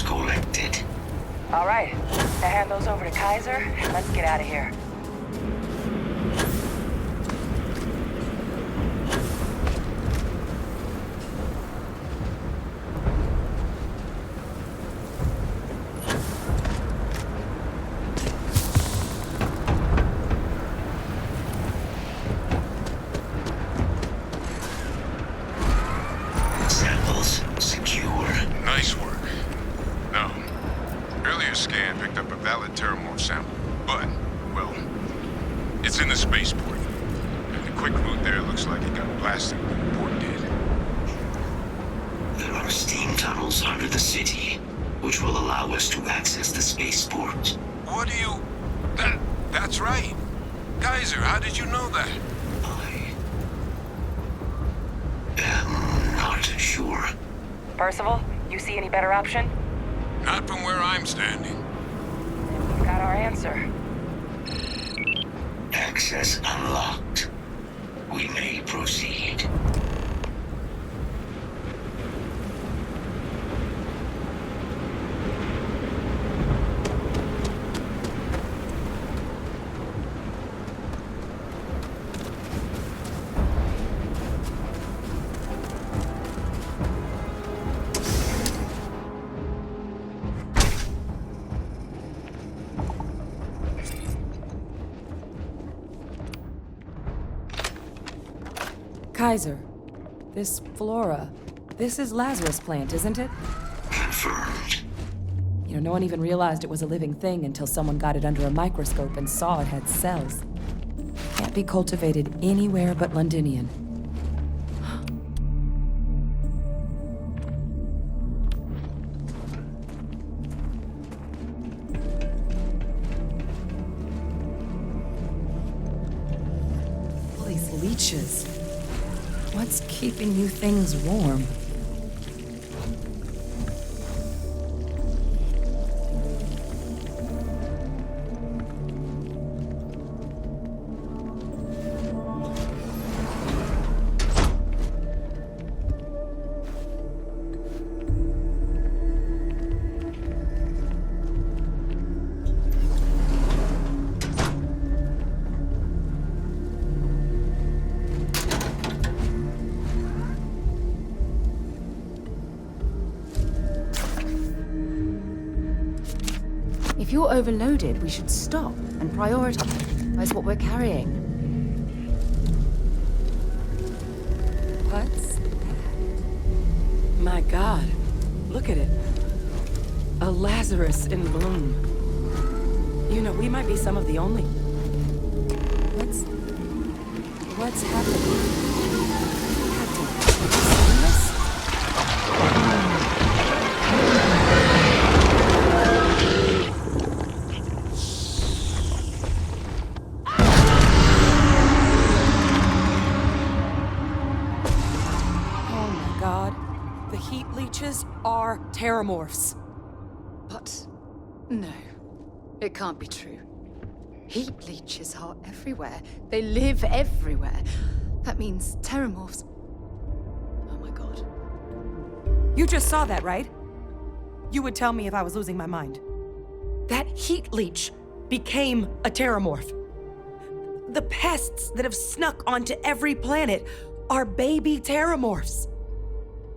collected.
All right, now hand those over to Kaiser, and let's get out of here.
Samples secure.
Nice work. No. Earlier scan picked up a valid Terrormorph sample, but, well, it's in the spaceport. And the quick route there looks like it got blasted when the port did.
There are steam tunnels under the city, which will allow us to access the spaceport.
What do you... That's right. Kaiser, how did you know that?
Not sure.
Percival, you see any better option?
Not from where I'm standing.
We've got our answer.
Access unlocked. We may proceed.
Kaiser, this flora, this is Lazarus plant, isn't it?
Confirmed.
You know, no one even realized it was a living thing until someone got it under a microscope and saw it had cells. Can't be cultivated anywhere but Londinian. All these leeches. What's keeping you things warm?
If you're overloaded, we should stop and prioritize what we're carrying.
What's that? My God, look at it. A Lazarus in bloom. You know, we might be some of the only... What's happening? Are Terrormorphs.
But no, it can't be true. Heat leeches are everywhere. They live everywhere. That means Terrormorphs. Oh my God.
You just saw that, right? You would tell me if I was losing my mind. That heat leech became a Terrormorph. The pests that have snuck onto every planet are baby Terrormorphs.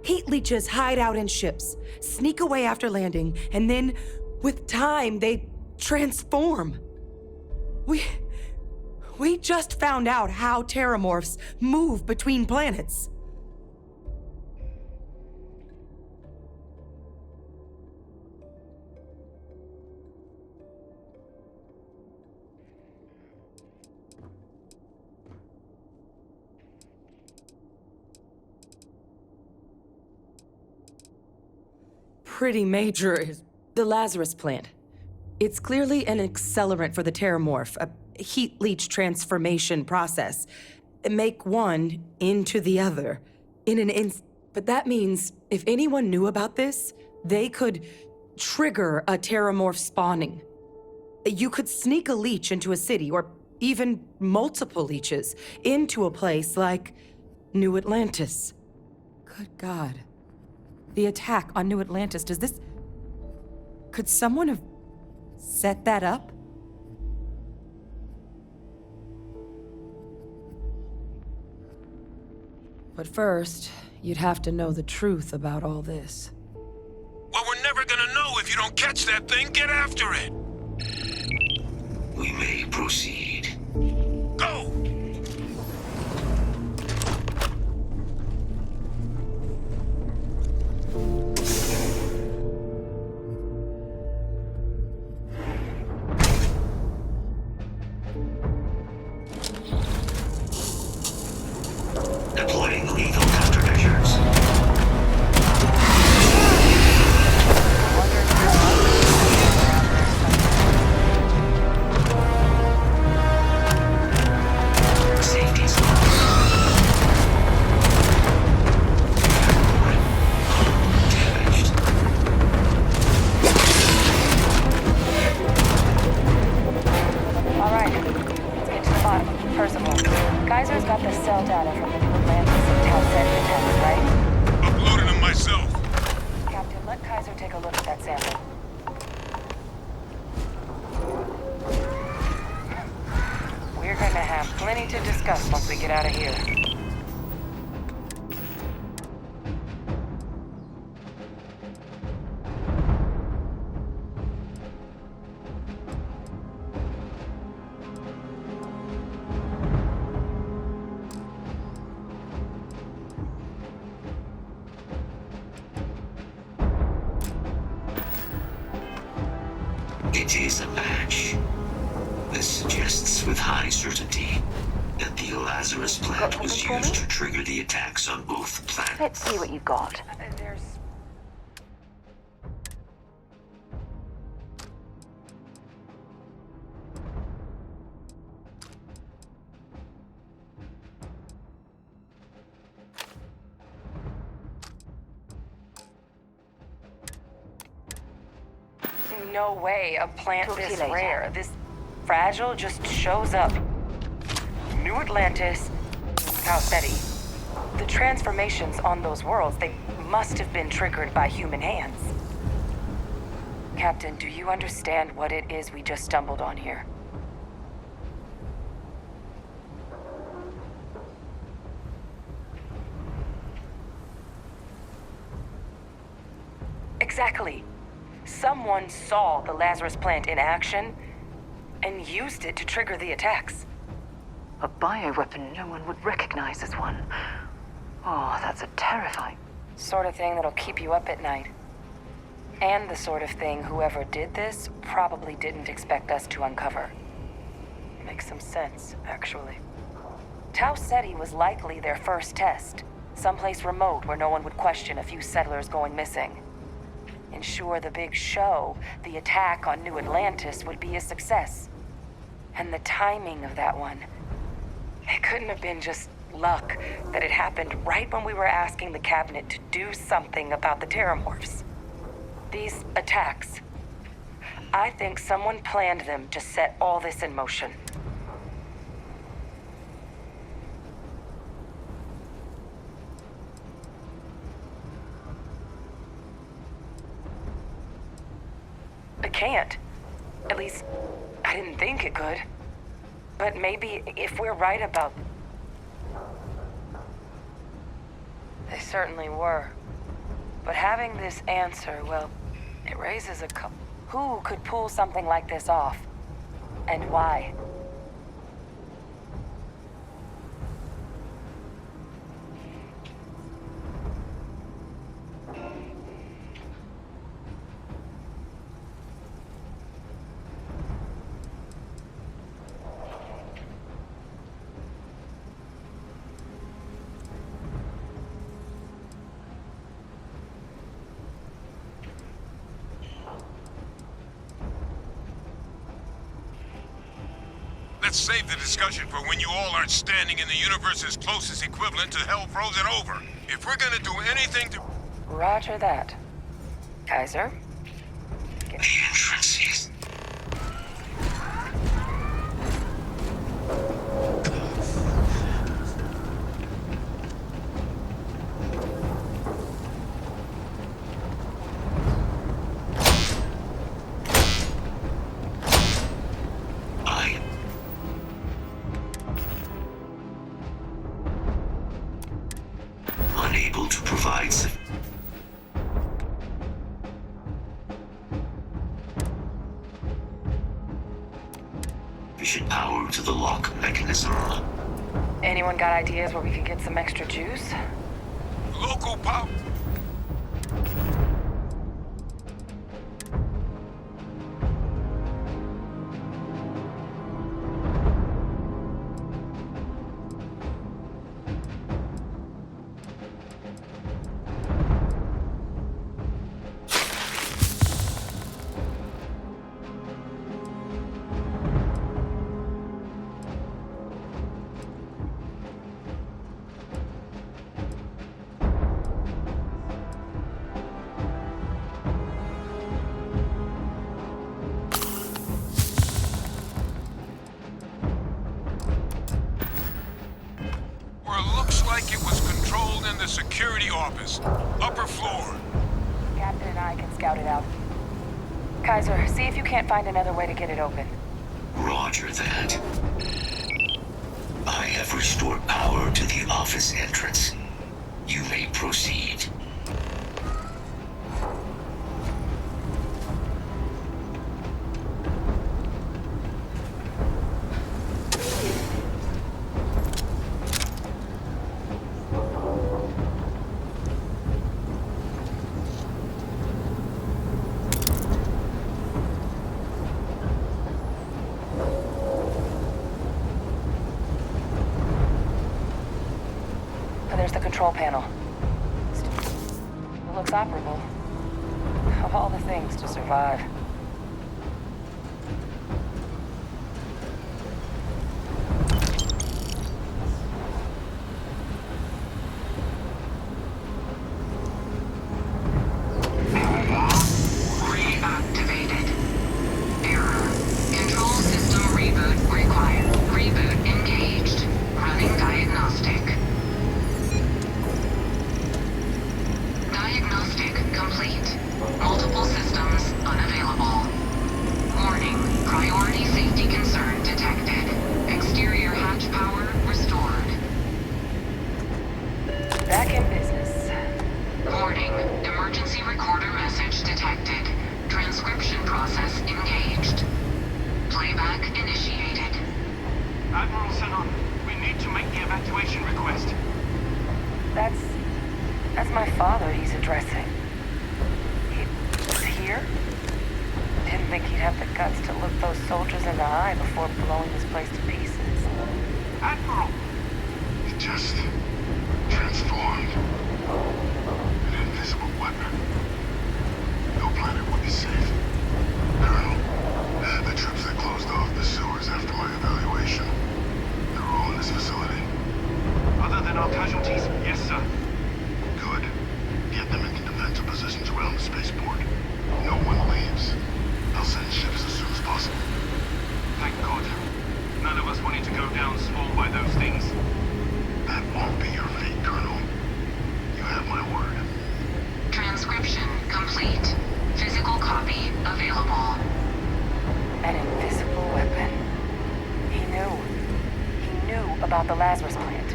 Heat leeches hide out in ships, sneak away after landing, and then, with time, they transform. We just found out how Terrormorphs move between planets. Pretty major is the Lazarus plant. It's clearly an accelerant for the Terrormorph, a heat leech transformation process. Make one into the other in an But that means if anyone knew about this, they could trigger a Terrormorph spawning. You could sneak a leech into a city, or even multiple leeches, into a place like New Atlantis. Good God. The attack on New Atlantis, does this Could someone have set that up? But first, you'd have to know the truth about all this.
Well, we're never gonna know if you don't catch that thing. Get after it!
We may proceed.
Go!
Deploying lethal countermeasures. Safety zone. Damaged.
All right, let's get to the bottom. First of all, Kaiser's got the cell data from the new Atlantis and Tau Ceti attacks, right?
Uploading them myself.
Captain, let Kaiser take a look at that sample. We're gonna have plenty to discuss once we get out of here.
It is a match. This suggests with high certainty that the Lazarus plant was used to trigger the attacks on both planets.
Let's see what you got. There's... No way a plant this rare, this fragile, just shows up. New Atlantis, Tau Ceti. The transformations on those worlds, they must have been triggered by human hands. Captain, do you understand what it is we just stumbled on here? Exactly. Someone saw the Lazarus plant in action and used it to trigger the attacks. A bioweapon no one would recognize as one. Oh, that's a terrifying... Sort of thing that'll keep you up at night. And the sort of thing whoever did this probably didn't expect us to uncover. Makes some sense, actually. Tau Ceti was likely their first test. Someplace remote where no one would question a few settlers going missing. Ensure the big show, the attack on New Atlantis, would be a success. And the timing of that one, it couldn't have been just luck that it happened right when we were asking the cabinet to do something about the Terrormorphs. These attacks, I think someone planned them to set all this in motion. It can't. At least, I didn't think it could. But maybe if we're right about... They certainly were. But having this answer, well, it raises a couple... Who could pull something like this off? And why?
Let's save the discussion for when you all aren't standing in the universe's closest equivalent to hell frozen over. If we're gonna do anything to...
Roger that. Kaiser?
The entrance is... unable to provide sufficient power to the lock mechanism.
Anyone got ideas where we could get some extra juice?
Local power. Security office, upper floor.
Captain and I can scout it out. Kaiser, see if you can't find another way to get it open.
Roger that. I have restored power to the office entrance. You may proceed.
There's the control panel. It looks operable. Of all the things to survive.
Reactivated. Error. Control system reboot required. Reboot engaged. Running diagnostic. Diagnostic complete. Multiple systems unavailable. Warning, priority safety concern detected. Exterior hatch power restored.
Back in business.
Warning, emergency recorder message detected. Transcription process engaged. Playback initiated.
Admiral Sanon, we need to make the evacuation request.
That's my father he's addressing. He was here? Didn't think he'd have the guts to look those soldiers in the eye before blowing this place to pieces.
Admiral!
It just transformed. An invisible weapon. No planet would be safe. Colonel, the troops that closed off the sewers after my evaluation. They're all in this facility.
Other than our casualties, yes, sir.
Good. Get them into defensive positions around the spaceport. No one leaves. I'll send ships as soon as possible.
Thank God. None of us wanted to go down small by those things.
That won't be your fate, Colonel. You have my word.
Transcription complete. Physical copy available.
An invisible weapon. He knew about the Lazarus plant.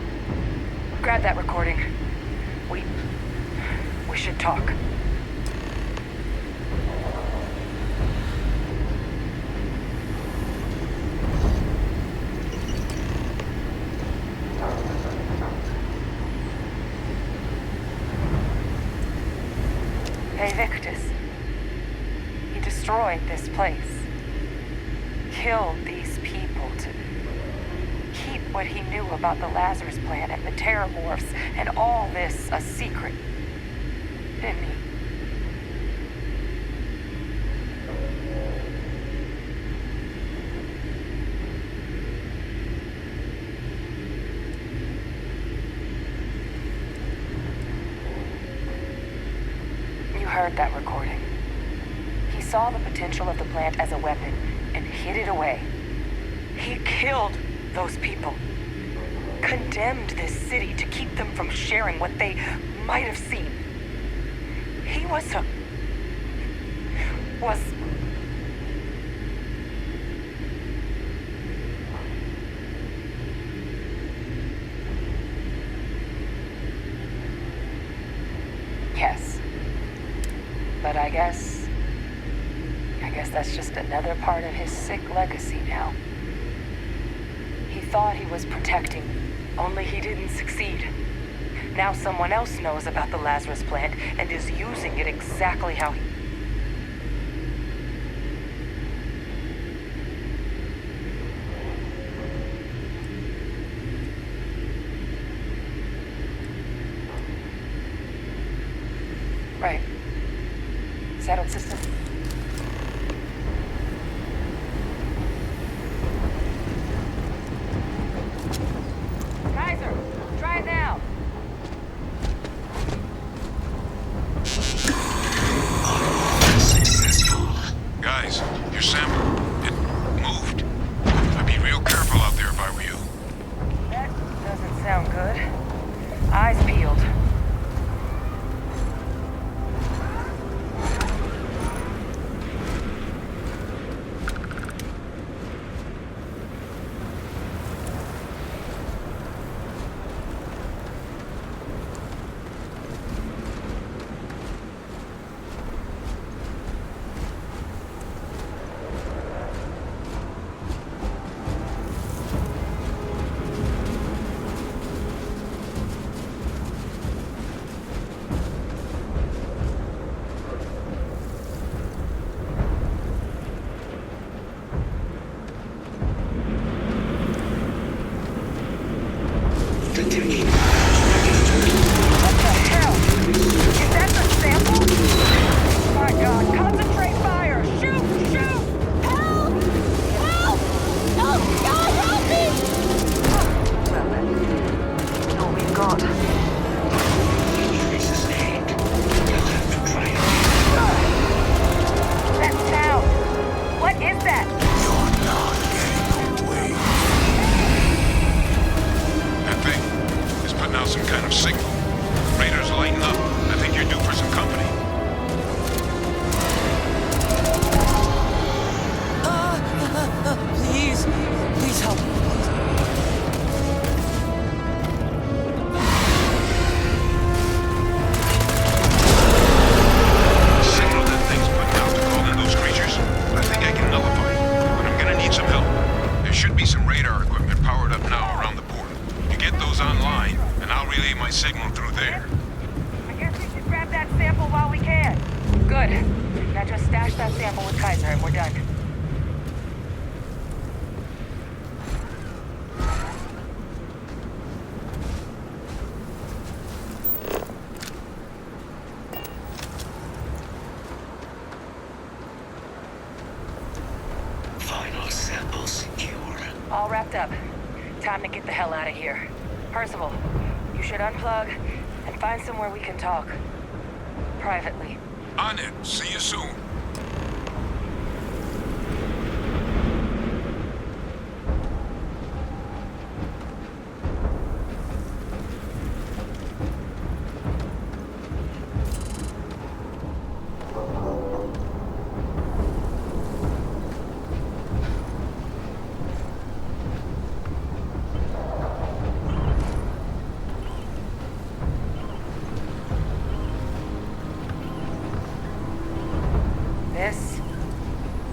Grab that recording. We should talk. Hey, Victus. He destroyed this place. Killed these people to keep what he knew about the Lazarus plant and the Terrormorphs and all this a secret. Didn't he? You heard that recording. He saw the potential of the plant as a weapon and hid it away. He killed those people. Condemned this city to keep them from sharing what they might have seen. He was Yes. But I guess that's just another part of his sick legacy now. He thought he was protecting, only he didn't succeed. Now someone else knows about the Lazarus plant and is using it exactly how he... Right. Settled system. Kaiser, try it now.
Successful.
Guys, your sample, it moved. I'd be real careful out there if I were you.
That doesn't sound good. Eyes peeled. All wrapped up. Time to get the hell out of here. Percival, you should unplug and find somewhere we can talk. Privately.
On it. See you soon.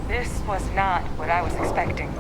This was not what I was expecting.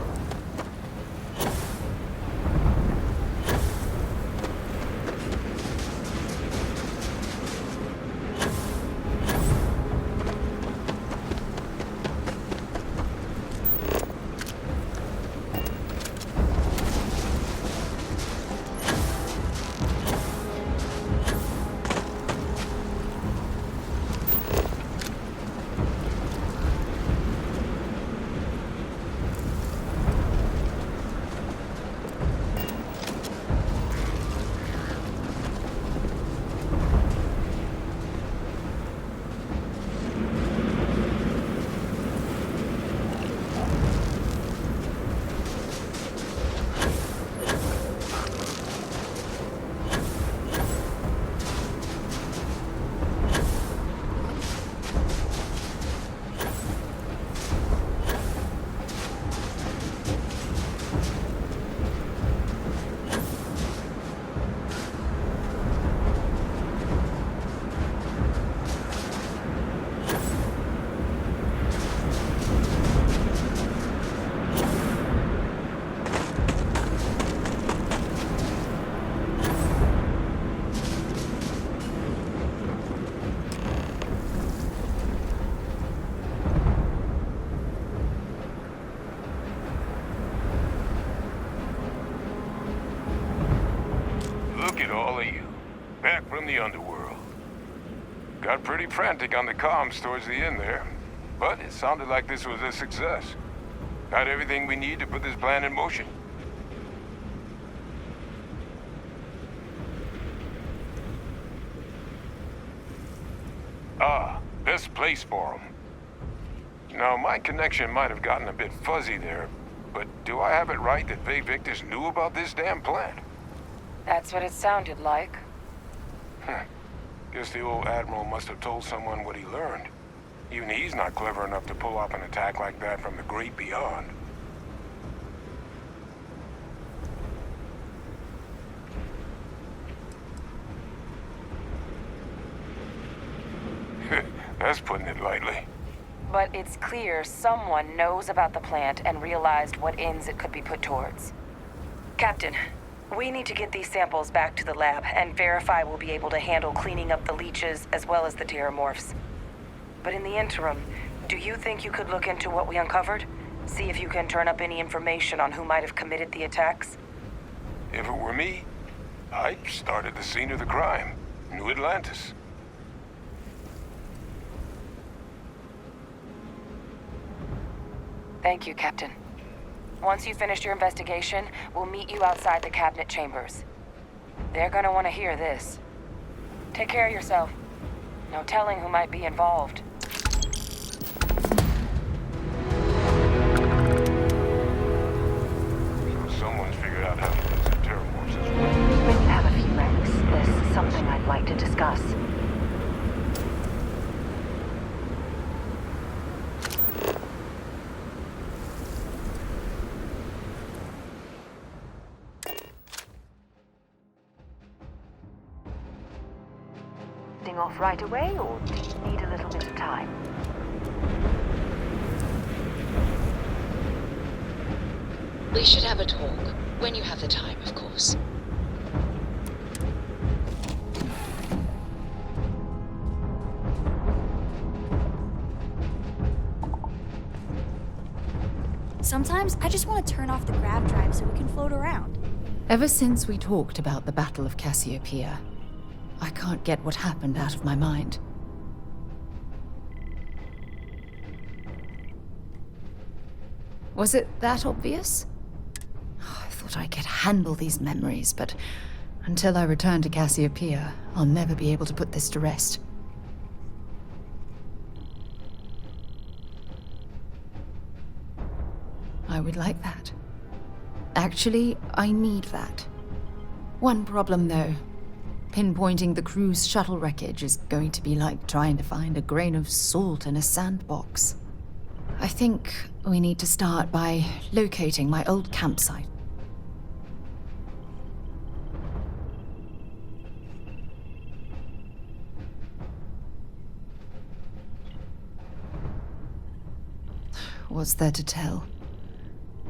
Look at all of you. Back from the underworld. Got pretty frantic on the comms towards the end there. But it sounded like this was a success. Got everything we need to put this plan in motion. Ah, best place for them. Now, my connection might have gotten a bit fuzzy there, but do I have it right that Faye Victus knew about this damn plan?
That's what it sounded like.
Guess the old Admiral must have told someone what he learned. Even he's not clever enough to pull off an attack like that from the great beyond. That's putting it lightly.
But it's clear someone knows about the plant and realized what ends it could be put towards. Captain, we need to get these samples back to the lab and verify we'll be able to handle cleaning up the leeches as well as the Terrormorphs. But in the interim, do you think you could look into what we uncovered? See if you can turn up any information on who might have committed the attacks?
If it were me, I'd start at the scene of the crime, New Atlantis.
Thank you, Captain. Once you finish your investigation, we'll meet you outside the cabinet chambers. They're gonna want to hear this. Take care of yourself. No telling who might be involved.
Someone's figured out how to use the Terrormorphs as well.
When you have a few moments, there's something I'd like to discuss. Off right away, or do you need a little bit of time?
We should have a talk. When you have the time, of course.
Sometimes I just want to turn off the grav drive so we can float around.
Ever since we talked about the Battle of Cassiopeia, I can't get what happened out of my mind. Was it that obvious? Oh, I thought I could handle these memories, but until I return to Cassiopeia, I'll never be able to put this to rest. I would like that. Actually, I need that. One problem, though. Pinpointing the crew's shuttle wreckage is going to be like trying to find a grain of salt in a sandbox. I think we need to start by locating my old campsite. What's there to tell?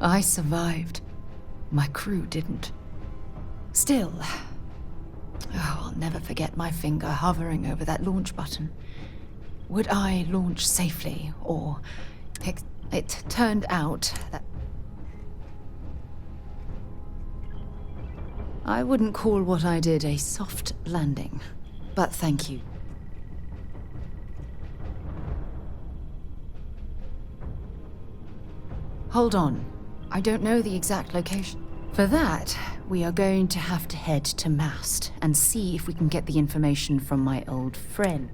I survived. My crew didn't. Still, I'll never forget my finger hovering over that launch button. Would I launch safely, or it turned out that I wouldn't call what I did a soft landing, but thank you. Hold on. I don't know the exact location. For that, we are going to have to head to Mast and see if we can get the information from my old friend.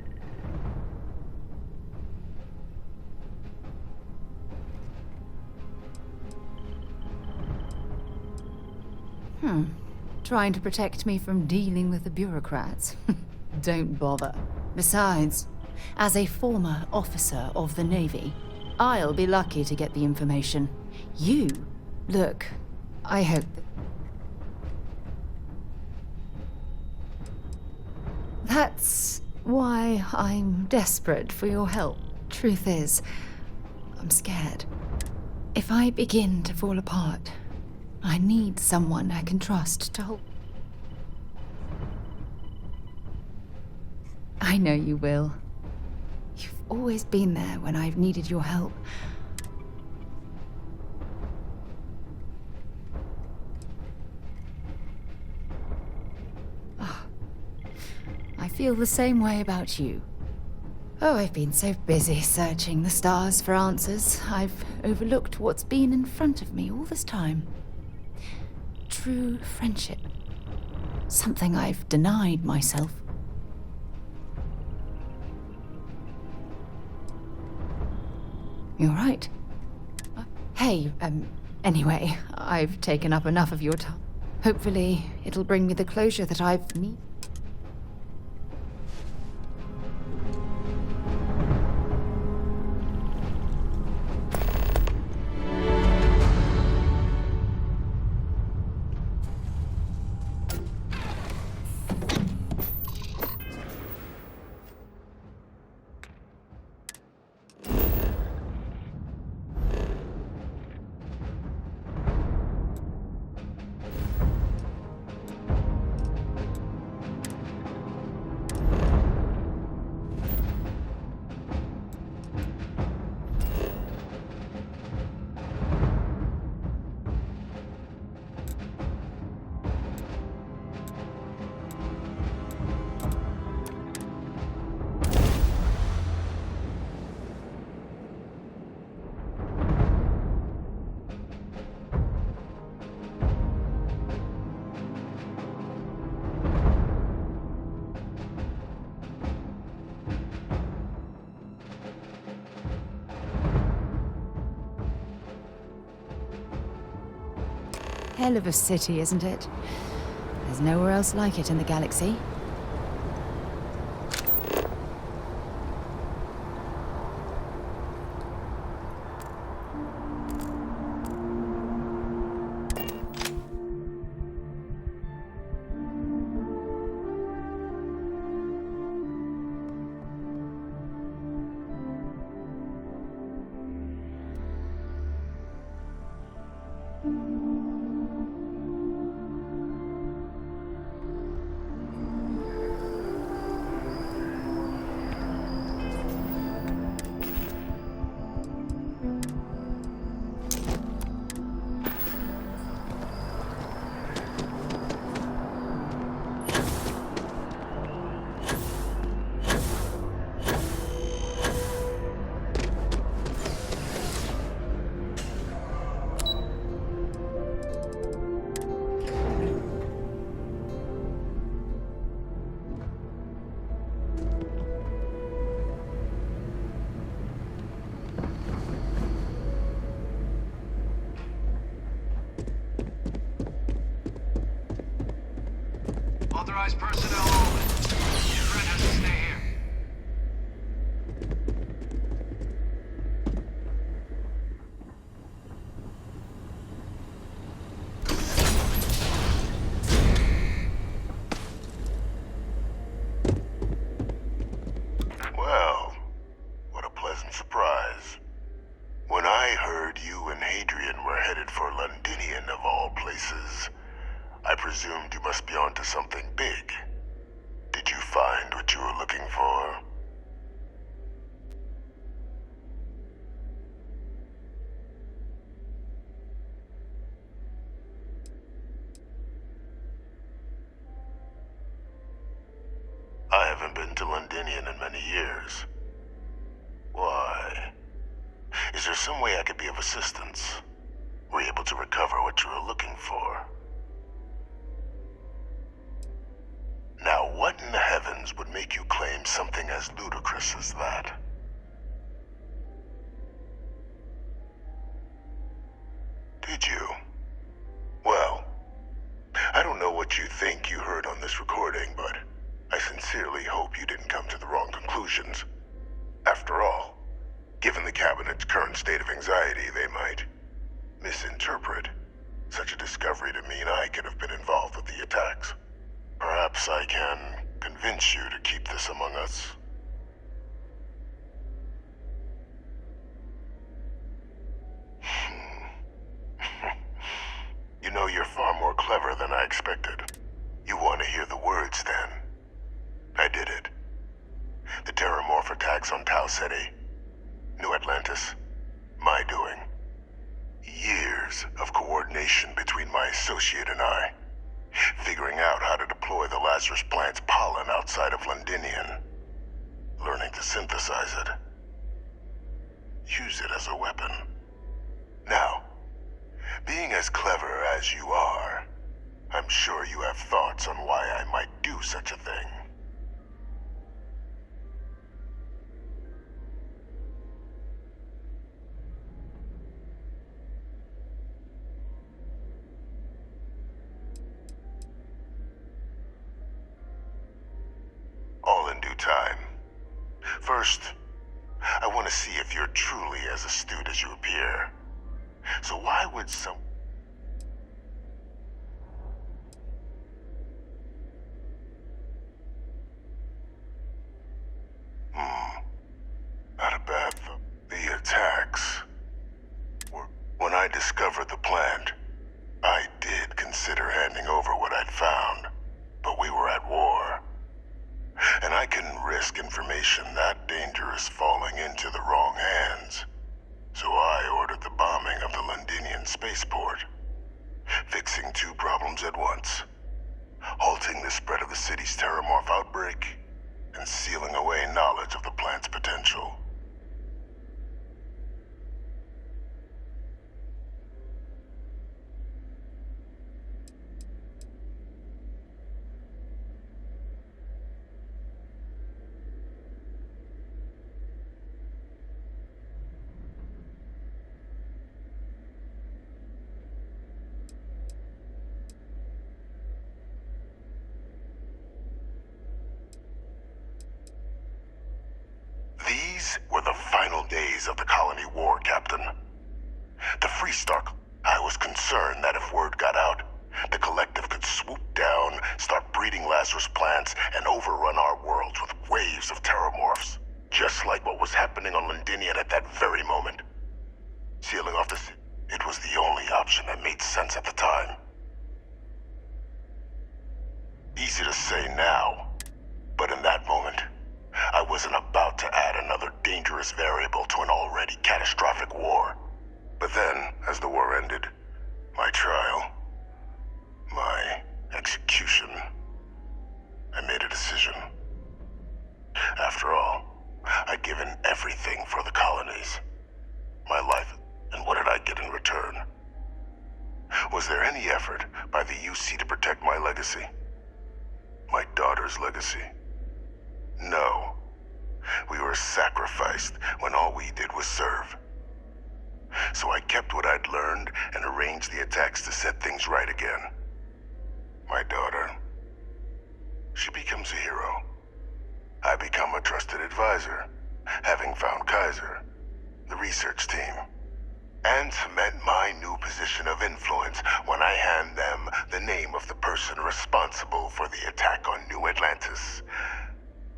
Trying to protect me from dealing with the bureaucrats. Don't bother. Besides, as a former officer of the Navy, I'll be lucky to get the information. You, look, I hope... That's why I'm desperate for your help. Truth is, I'm scared. If I begin to fall apart, I need someone I can trust to hold. I know you will. You've always been there when I've needed your help. feel the same way about you. Oh, I've been so busy searching the stars for answers, I've overlooked what's been in front of me all this time. True friendship. Something I've denied myself. You're right. Hey, anyway, I've taken up enough of your time. Hopefully, it'll bring me the closure that I've need. Hell of a city, isn't it? There's nowhere else like it in the galaxy.
Authorized personnel only. Your friend has to stay here.
Well, what a pleasant surprise. When I heard you and Hadrian were headed for Londinian of all places, I presumed you must be onto something big. Did you find what you were looking for? I haven't been to Londinian in many years. Why? Is there some way I could be of assistance? Were you able to recover what you were looking for? Now, what in the heavens would make you claim something as ludicrous as that? Did you? Well, I don't know what you think you heard on this recording, but I sincerely hope you didn't come to the wrong conclusions. After all, given the Cabinet's current state of anxiety, they might misinterpret such a discovery to mean I could have been involved with the attacks. Perhaps I can convince you to keep this among us. You know, you're far more clever than I expected. You want to hear the words, then? I did it. The Terrormorph attacks on Tau Ceti, New Atlantis, my doing. Years of coordination between my associate and I, figuring out how to deploy the last Lazarus plant's pollen outside of Londinian. Learning to synthesize it. Use it as a weapon. Now, being as clever as you are, I'm sure you have thoughts on why I might do such a thing. All in due time. First, I want to see if you're truly as astute as you appear. So why would some... Not a bad thought. The attacks. When I discovered the plant, I did consider handing over what I'd found, but we were at war. And I couldn't risk information that dangerous falling into the wrong hands. So I ordered the bombing of the Londinian spaceport, fixing two problems at once. Halting the spread of the city's Terrormorph outbreak, and sealing away knowledge of the plant's potential. These were the final days of the colony war, Captain. The Freestar... I was concerned that if word got out, the Collective could swoop down, start breeding Lazarus plants, and overrun our worlds with waves of Terrormorphs. Just like what was happening on Londinian at that very moment. Sealing off the city, it was the only option that made sense at the time. Easy to say now, but in that moment, I wasn't about to add another dangerous variable to an already catastrophic war. But then, as the war ended, my trial, my execution, I made a decision. After all, I'd given everything for the colonies. My life, and what did I get in return? Was there any effort by the UC to protect my legacy? My daughter's legacy? No. We were sacrificed when all we did was serve. So I kept what I'd learned and arranged the attacks to set things right again. My daughter, she becomes a hero. I become a trusted advisor, having found Kaiser, the research team, and cement my new position of influence when I hand them the name of the person responsible for the attack on New Atlantis.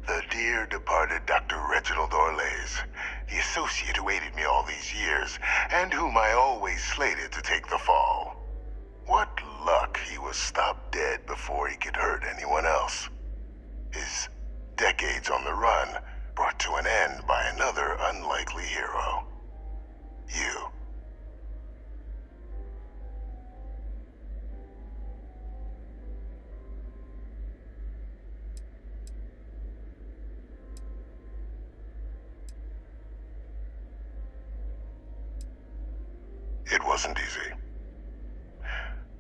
The dear departed Dr. Reginald Orlays, the associate who aided me all these years, and whom I always slated to take the fall. What luck he was stopped dead before he could hurt anyone else. His decades on the run brought to an end by another unlikely hero. You. It wasn't easy.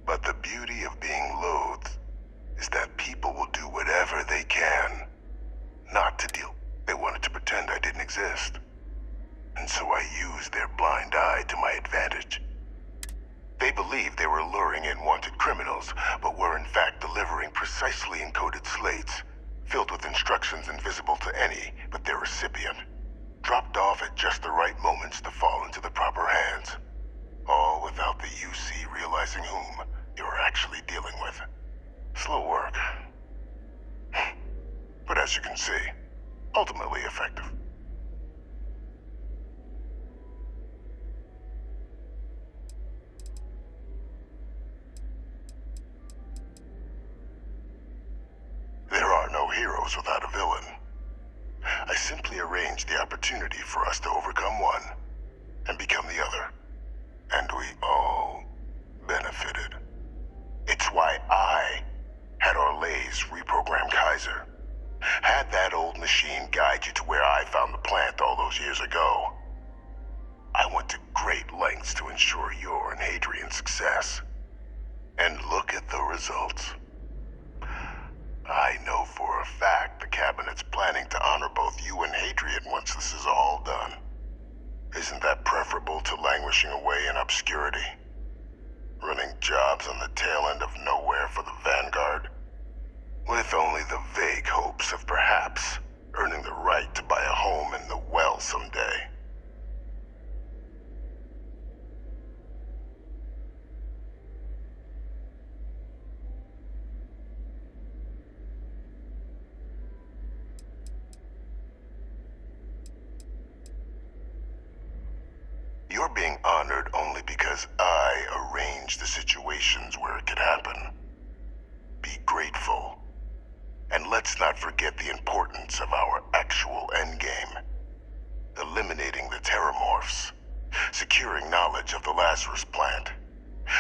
But the beauty of being loathed is that people will do whatever they can not to deal. They wanted to pretend I didn't exist. And so I used their blind eye to my advantage. They believed they were luring in wanted criminals, but were in fact delivering precisely encoded slates, filled with instructions invisible to any but their recipient, dropped off at just the right moments to fall into the proper hands. All without the UC realizing whom they were actually dealing with. Slow work. But as you can see, ultimately effective. There are no heroes without a villain. I simply arranged the opportunity for us to overcome one and become the other. And we all benefited. It's why I had Orlays reprogram wiser. Had that old machine guide you to where I found the plant all those years ago. I went to great lengths to ensure your and Hadrian's success. And look at the results. I know for a fact the Cabinet's planning to honor both you and Hadrian once this is all done. Isn't that preferable to languishing away in obscurity? Running jobs on the tail end of nowhere for the Vanguard? With only the vague hopes of perhaps earning the right to buy a home in the well someday. You're being honored only because I arranged the situations where it could happen. Be grateful. And let's not forget the importance of our actual endgame. Eliminating the Terrormorphs. Securing knowledge of the Lazarus plant.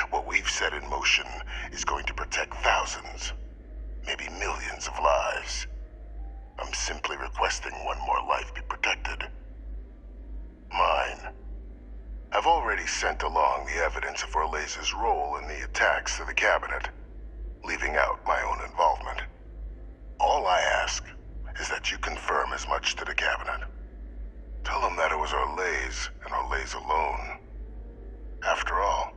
What we've set in motion is going to protect thousands, maybe millions of lives. I'm simply requesting one more life be protected. Mine. I've already sent along the evidence of Orlez's role in the attacks to the Cabinet, leaving out my own involvement. All I ask is that you confirm as much to the Cabinet. Tell them that it was Orlez and Orlez alone. After all,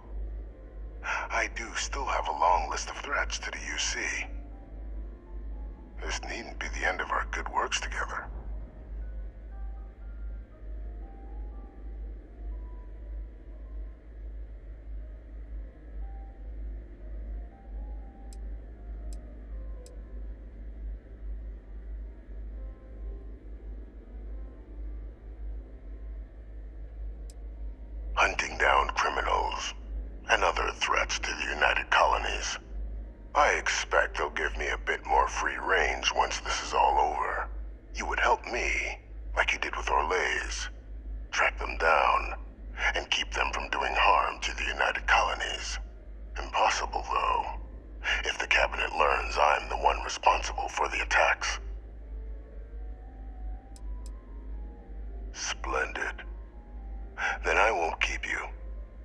I do still have a long list of threats to the UC. This needn't be the end of our good works together. Hunting down criminals and other threats to the United Colonies. I expect they'll give me a bit more free range once this is all over. You would help me, like you did with Orlez. Track them down and keep them from doing harm to the United Colonies. Impossible, though, if the Cabinet learns I'm the one responsible for the attacks. Splendid. Then I won't keep you.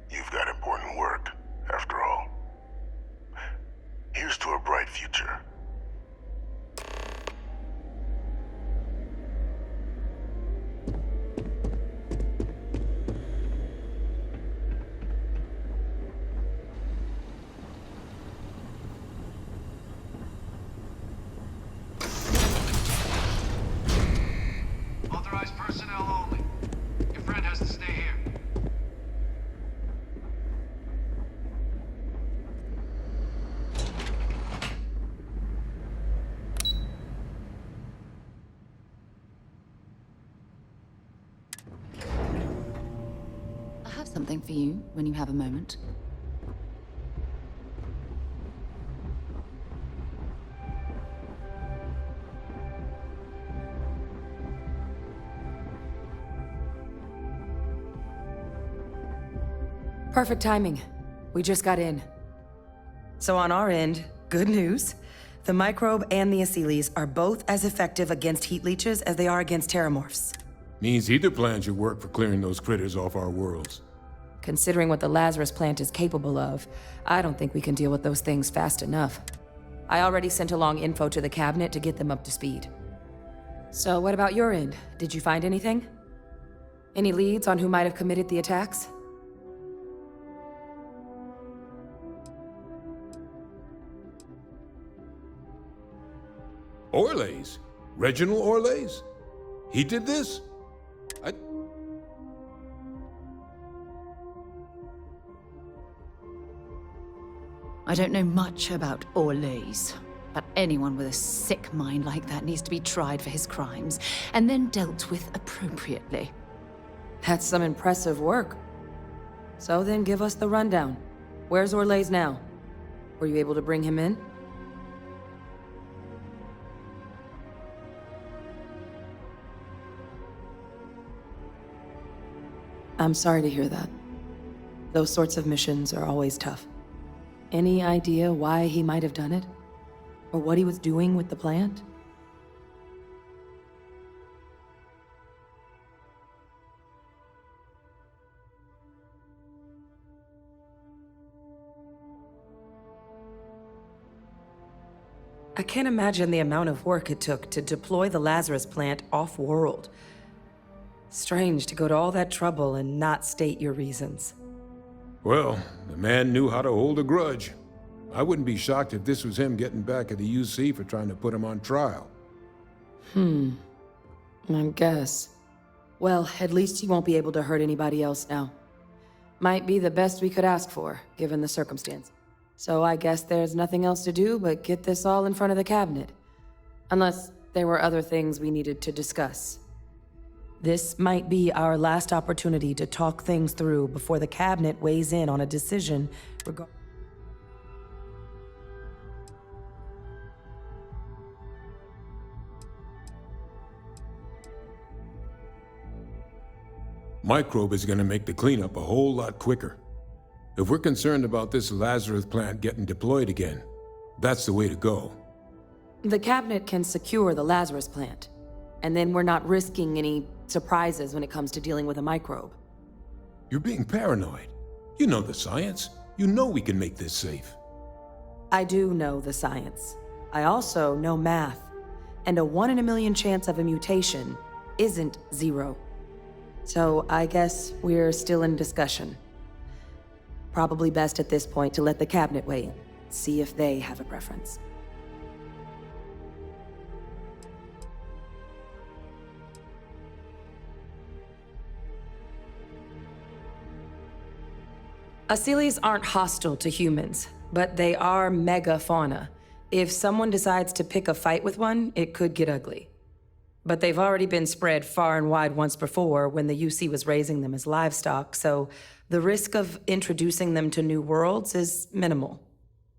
You've got important work, after all. Here's to a bright future.
Authorized personnel only. Your friend has to stay here.
I have something for you when you have a moment.
Perfect timing. We just got in. So on our end, good news. The microbe and the acyles are both as effective against heat leeches as they are against terrormorphs.
Means either plan should work for clearing those critters off our worlds.
Considering what the Lazarus plant is capable of, I don't think we can deal with those things fast enough. I already sent along info to the Cabinet to get them up to speed. So what about your end? Did you find anything? Any leads on who might have committed the attacks?
Orlez? Reginald Orlez? He did this?
I don't know much about Orlez, but anyone with a sick mind like that needs to be tried for his crimes, and then dealt with appropriately.
That's some impressive work. So then give us the rundown. Where's Orlez now? Were you able to bring him in? I'm sorry to hear that. Those sorts of missions are always tough. Any idea why he might have done it? Or what he was doing with the plant? can't imagine the amount of work it took to deploy the Lazarus plant off-world. Strange to go to all that trouble and not state your reasons.
Well, the man knew how to hold a grudge. I wouldn't be shocked if this was him getting back at the UC for trying to put him on trial.
I guess. Well, at least he won't be able to hurt anybody else now. Might be the best we could ask for, given the circumstance. So I guess there's nothing else to do but get this all in front of the cabinet. Unless there were other things we needed to discuss. This might be our last opportunity to talk things through before the cabinet weighs in on a decision regarding...
Microbe is gonna make the cleanup a whole lot quicker. If we're concerned about this Lazarus plant getting deployed again, that's the way to go.
The cabinet can secure the Lazarus plant, and then we're not risking any surprises when it comes to dealing with a microbe.
You're being paranoid. You know the science. You know we can make this safe.
I do know the science. I also know math. And a 1 in a million chance of a mutation isn't 0. So I guess we're still in discussion. Probably best at this point to let the cabinet weigh in, see if they have a preference. Asylees aren't hostile to humans, but they are megafauna. If someone decides to pick a fight with one, it could get ugly. But they've already been spread far and wide once before when the UC was raising them as livestock, so the risk of introducing them to new worlds is minimal.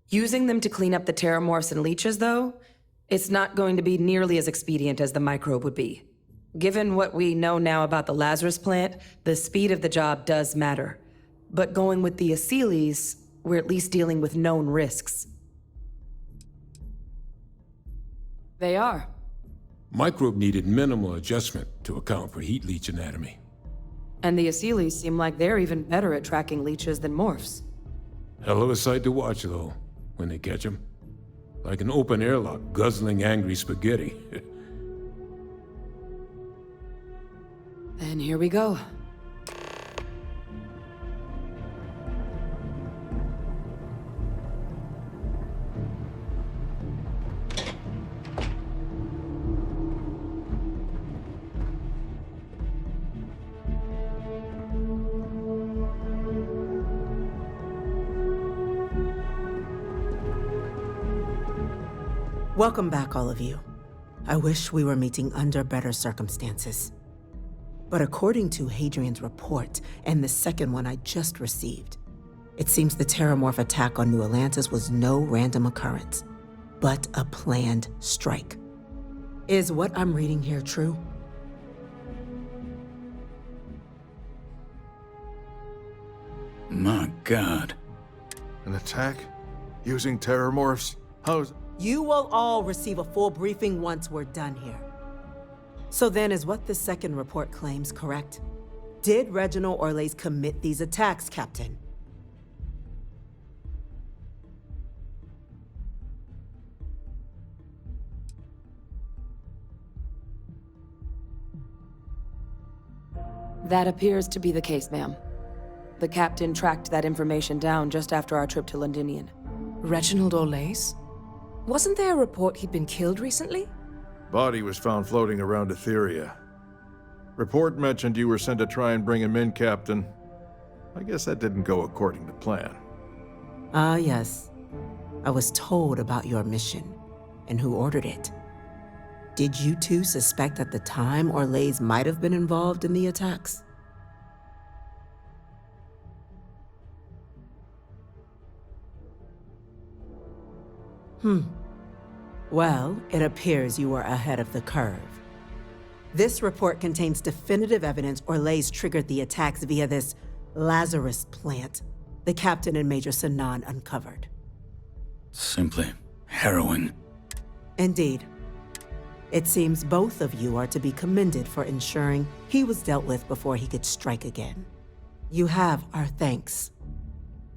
Using them to clean up the Terrormorphs and leeches, though, it's not going to be nearly as expedient as the microbe would be. Given what we know now about the Lazarus plant, the speed of the job does matter. But going with the Asylees, we're at least dealing with known risks. They are.
Microbe needed minimal adjustment to account for heat leech anatomy.
And the Asylees seem like they're even better at tracking leeches than morphs.
Hell of a sight to watch, though, when they catch them. Like an open airlock guzzling angry spaghetti.
And here we go.
Welcome back, all of you. I wish we were meeting under better circumstances. But according to Hadrian's report, and the second one I just received, it seems the Terrormorph attack on New Atlantis was no random occurrence, but a planned strike. Is what I'm reading here true?
My God.
An attack? Using Terrormorphs? How's...
You will all receive a full briefing once we're done here. So then, is what the second report claims correct? Did Reginald Orles commit these attacks, Captain?
That appears to be the case, ma'am. The captain tracked that information down just after our trip to Londinian.
Reginald Orles? Wasn't there a report he'd been killed recently?
Body was found floating around Etheria. Report mentioned you were sent to try and bring him in, Captain. I guess that didn't go according to plan.
Ah, yes. I was told about your mission and who ordered it. Did you two suspect at the time Orles might have been involved in the attacks? Well, it appears you were ahead of the curve. This report contains definitive evidence Orles triggered the attacks via this Lazarus plant the captain and Major Sanan uncovered.
Simply harrowing.
Indeed. It seems both of you are to be commended for ensuring he was dealt with before he could strike again. You have our thanks.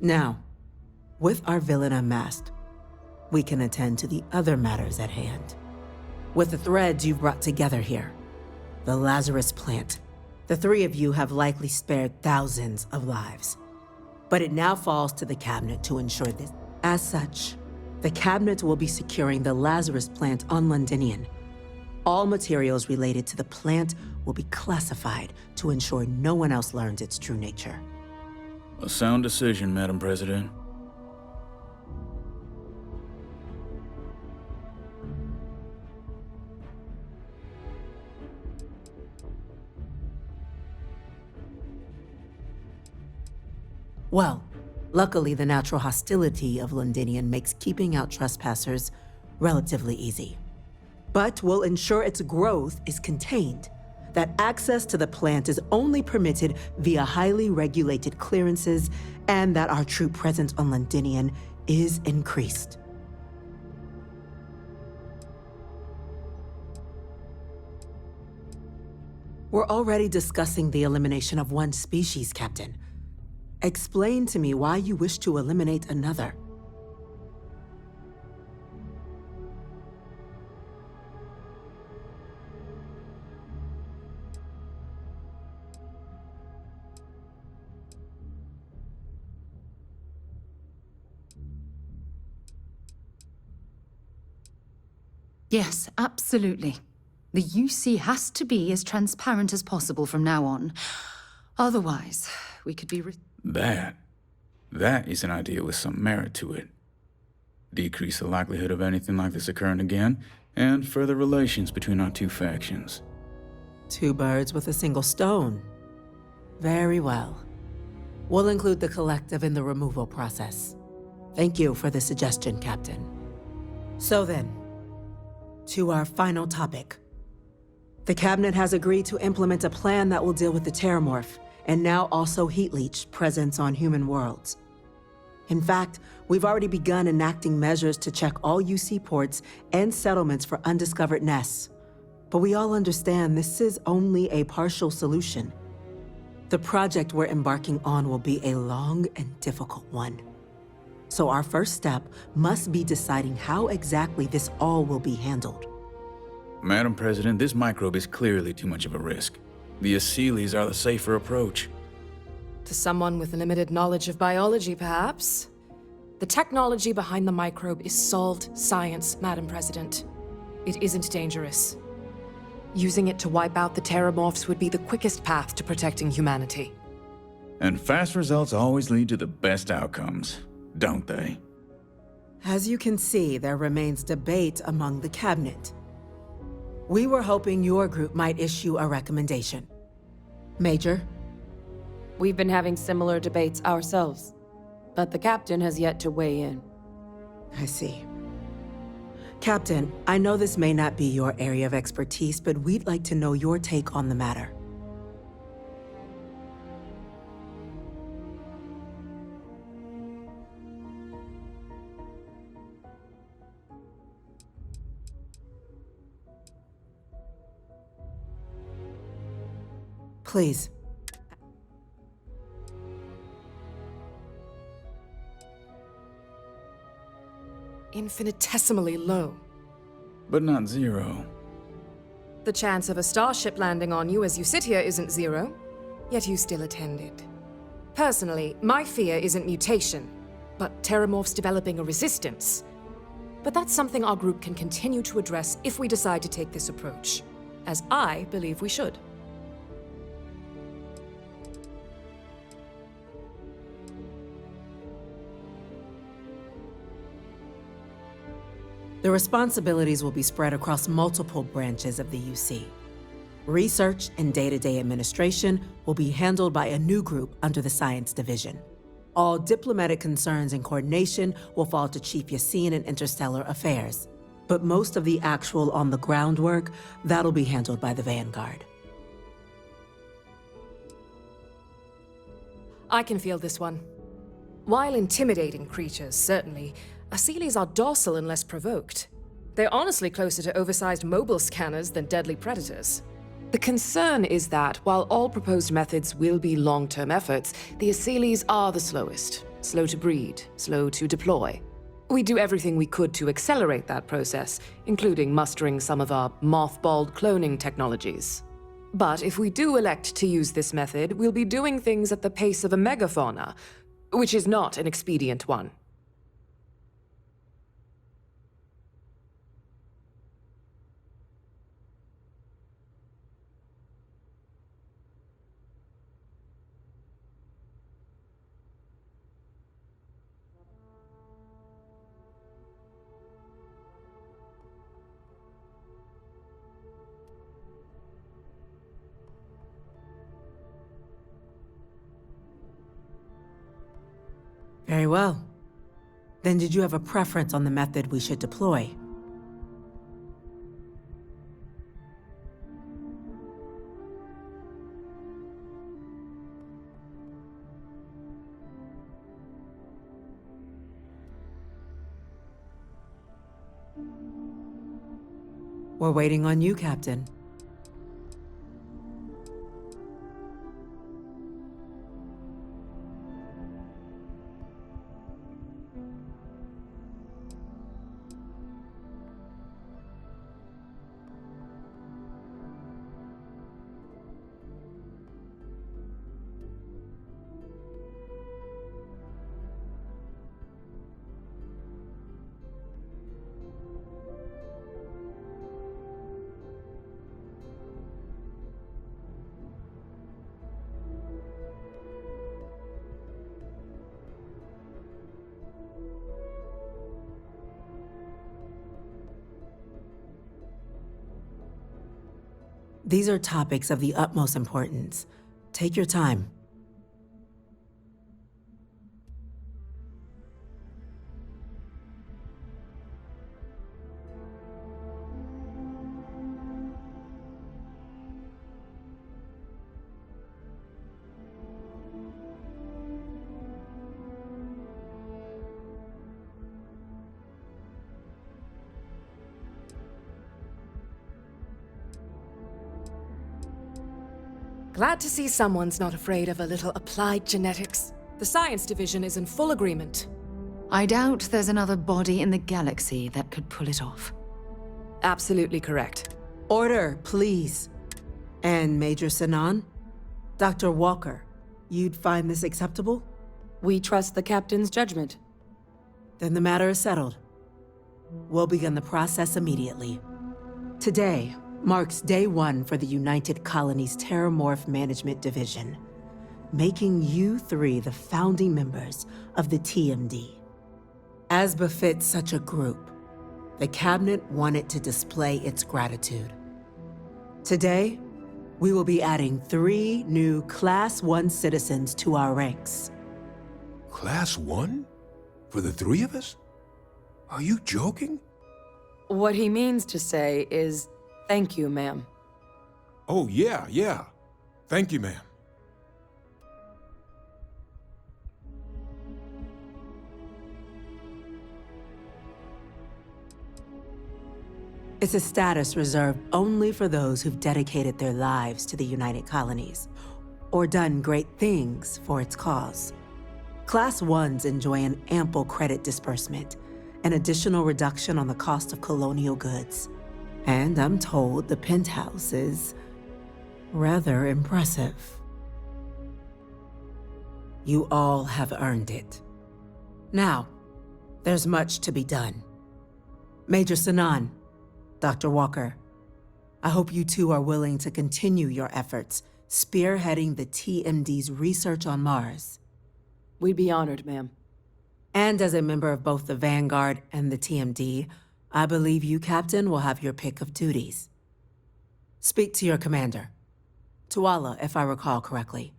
Now, with our villain unmasked, we can attend to the other matters at hand. With the threads you've brought together here, the Lazarus plant, the three of you have likely spared thousands of lives. But it now falls to the Cabinet to ensure this. As such, the Cabinet will be securing the Lazarus plant on Londinian. All materials related to the plant will be classified to ensure no one else learns its true nature.
A sound decision, Madam President.
Well, luckily the natural hostility of Londinian makes keeping out trespassers relatively easy. But we'll ensure its growth is contained, that access to the plant is only permitted via highly regulated clearances, and that our troop presence on Londinian is increased. We're already discussing the elimination of one species, Captain. Explain to me why you wish to eliminate another.
Yes, absolutely. The UC has to be as transparent as possible from now on. Otherwise, we could be...
That is an idea with some merit to it. Decrease the likelihood of anything like this occurring again, and further relations between our two factions.
Two birds with a single stone. Very well. We'll include the collective in the removal process. Thank you for the suggestion, Captain. So then, to our final topic. The Cabinet has agreed to implement a plan that will deal with the Terrormorph, and now also Heat Leech presence on human worlds. In fact, we've already begun enacting measures to check all UC ports and settlements for undiscovered nests. But we all understand this is only a partial solution. The project we're embarking on will be a long and difficult one. So our first step must be deciding how exactly this all will be handled.
Madam President, this microbe is clearly too much of a risk. The Aseles are the safer approach.
To someone with limited knowledge of biology, perhaps. The technology behind the microbe is solved science, Madam President. It isn't dangerous. Using it to wipe out the Terrormorphs would be the quickest path to protecting humanity.
And fast results always lead to the best outcomes, don't they?
As you can see, there remains debate among the Cabinet. We were hoping your group might issue a recommendation. Major?
We've been having similar debates ourselves, but the Captain has yet to weigh in.
I see. Captain, I know this may not be your area of expertise, but we'd like to know your take on the matter. Please.
Infinitesimally low.
But not zero.
The chance of a starship landing on you as you sit here isn't zero, yet you still attended. Personally, my fear isn't mutation, but Terrormorphs developing a resistance. But that's something our group can continue to address if we decide to take this approach, as I believe we should.
The responsibilities will be spread across multiple branches of the UC. Research and day-to-day administration will be handled by a new group under the Science Division. All diplomatic concerns and coordination will fall to Chief Yassine and Interstellar Affairs. But most of the actual on-the-ground work, that'll be handled by the Vanguard.
I can feel this one. While intimidating creatures, certainly, Aseles are docile and less provoked. They're honestly closer to oversized mobile scanners than deadly predators. The concern is that, while all proposed methods will be long-term efforts, the Aseles are the slowest. Slow to breed, slow to deploy. We do everything we could to accelerate that process, including mustering some of our mothballed cloning technologies. But if we do elect to use this method, we'll be doing things at the pace of a megafauna, which is not an expedient one.
Very well. Then did you have a preference on the method we should deploy? We're waiting on you, Captain. These are topics of the utmost importance. Take your time.
Glad to see someone's not afraid of a little applied genetics. The science division is in full agreement.
I doubt there's another body in the galaxy that could pull it off.
Absolutely correct.
Order, please. And Major Sinan? Dr. Walker, you'd find this acceptable?
We trust the captain's judgment.
Then the matter is settled. We'll begin the process immediately. Today marks day one for the United Colonies Terrormorph Management Division, making you three the founding members of the TMD. As befits such a group, the Cabinet wanted to display its gratitude. Today, we will be adding 3 new Class 1 citizens to our ranks.
Class 1? For the 3 of us? Are you joking?
What he means to say is, thank you, ma'am.
Oh, yeah. Thank you, ma'am.
It's a status reserved only for those who've dedicated their lives to the United Colonies, or done great things for its cause. Class 1s enjoy an ample credit disbursement, an additional reduction on the cost of colonial goods. And I'm told the penthouse is rather impressive. You all have earned it. Now, there's much to be done. Major Sinan, Dr. Walker, I hope you two are willing to continue your efforts spearheading the TMD's research on Mars.
We'd be honored, ma'am.
And as a member of both the Vanguard and the TMD, I believe you, Captain, will have your pick of duties. Speak to your commander, Tuala, if I recall correctly.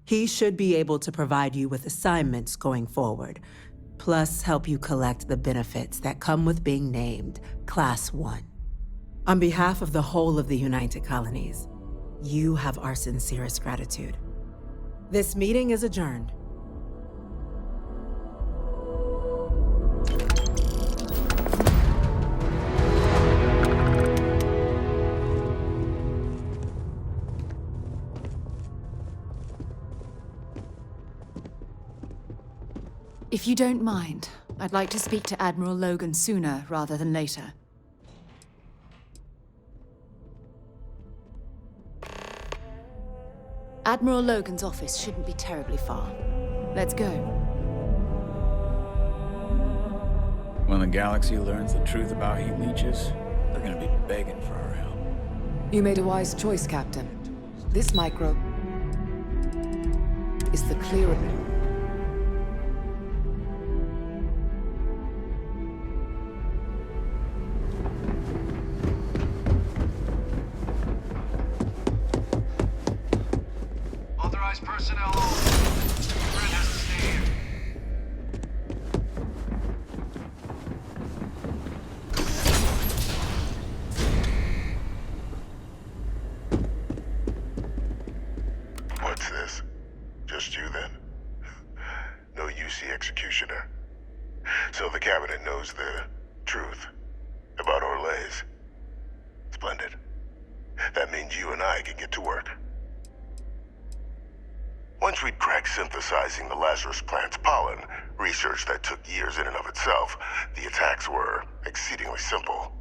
He should be able to provide you with assignments going forward, plus help you collect the benefits that come with being named Class 1. On behalf of the whole of the United Colonies, you have our sincerest gratitude. This meeting is adjourned.
If you don't mind, I'd like to speak to Admiral Logan sooner rather than later. Admiral Logan's office shouldn't be terribly far. Let's go.
When the galaxy learns the truth about heat leeches, they're gonna be begging for our help.
You made a wise choice, Captain. This microbe is the clearer.
Authorized personnel only. Brent has to stay here.
What's this? Just you then? No UC executioner. So the cabinet knows the truth about Orlays. Splendid. That means you and I can get to work. Once we'd cracked synthesizing the Lazarus plant's pollen, research that took years in and of itself, the attacks were exceedingly simple.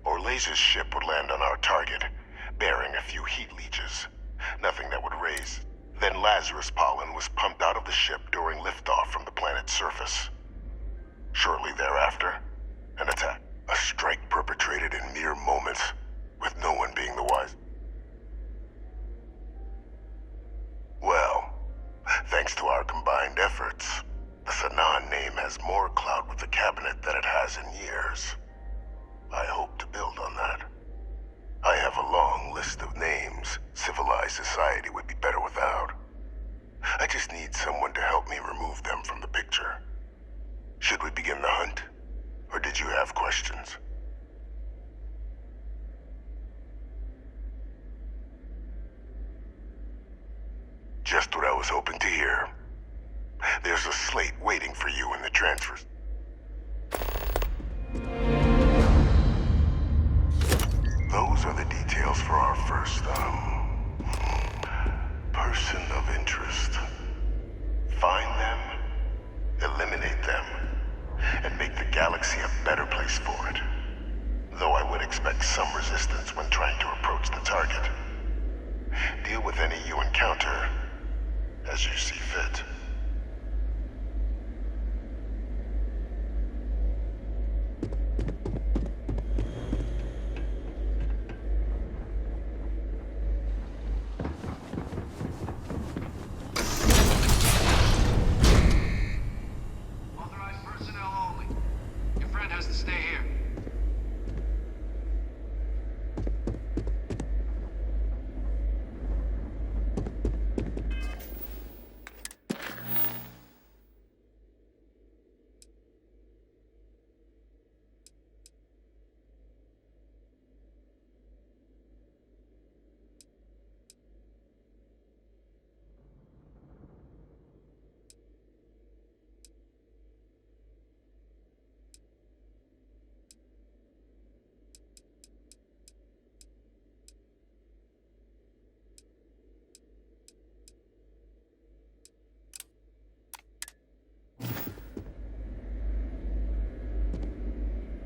Orlays' ship would land on our target, bearing a few heat leeches. Nothing that would raise. Then Lazarus pollen was pumped out of the ship during liftoff from the planet's surface. Shortly thereafter, an attack. A strike perpetrated in mere moments, with no one being the wise. Well, thanks to our combined efforts, the Sanan name has more clout with the cabinet than it has in years. I hope to build on that. I have a long list of names civilized society would be better without. I just need someone to help me remove them from the picture. Should we begin the hunt? Or did you have questions? Just what I was hoping to hear. There's a slate waiting for you in the transfers. Those are the details for our first, person of interest. Find them, eliminate them, and make the galaxy a better place for it. Though I would expect some resistance when trying to approach the target. Deal with any you encounter as you see fit.
Authorized personnel only. Your friend has to stay here.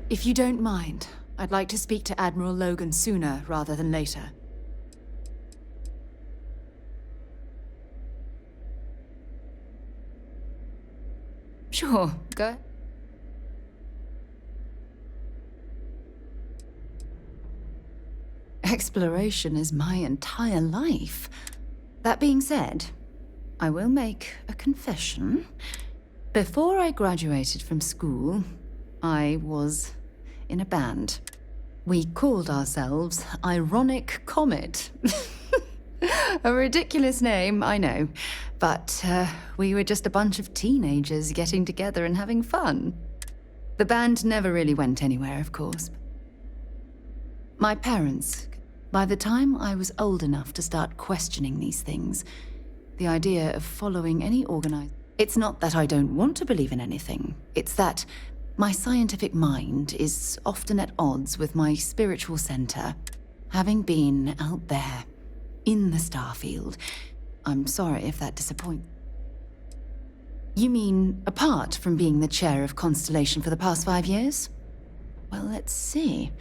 If you don't mind, I'd like to speak to Admiral Logan sooner rather than later. Sure, go ahead. Exploration is my entire life. That being said, I will make a confession. Before I graduated from school, I was in a band. We called ourselves Ironic Comet. A ridiculous name, I know. But we were just a bunch of teenagers getting together and having fun. The band never really went anywhere, of course. My parents, by the time I was old enough to start questioning these things, the idea of following any organized... It's not that I don't want to believe in anything. It's that my scientific mind is often at odds with my spiritual center. Having been out there, in the Starfield, I'm sorry if that disappoints. You mean apart from being the chair of Constellation for the past 5 years? Well, let's see.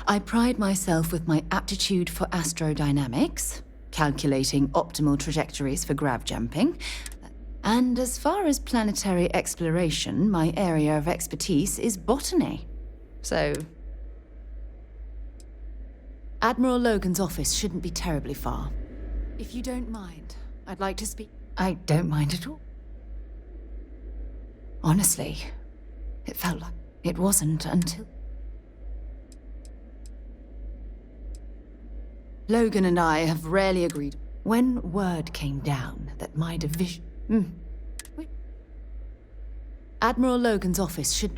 I pride myself with my aptitude for astrodynamics, calculating optimal trajectories for grav jumping, and as far as planetary exploration, my area of expertise is botany. So, Admiral Logan's office shouldn't be terribly far. If you don't mind, I'd like to speak. I don't mind at all. Honestly, it felt like it wasn't until Logan and I have rarely agreed. When word came down that my division... Admiral Logan's office should...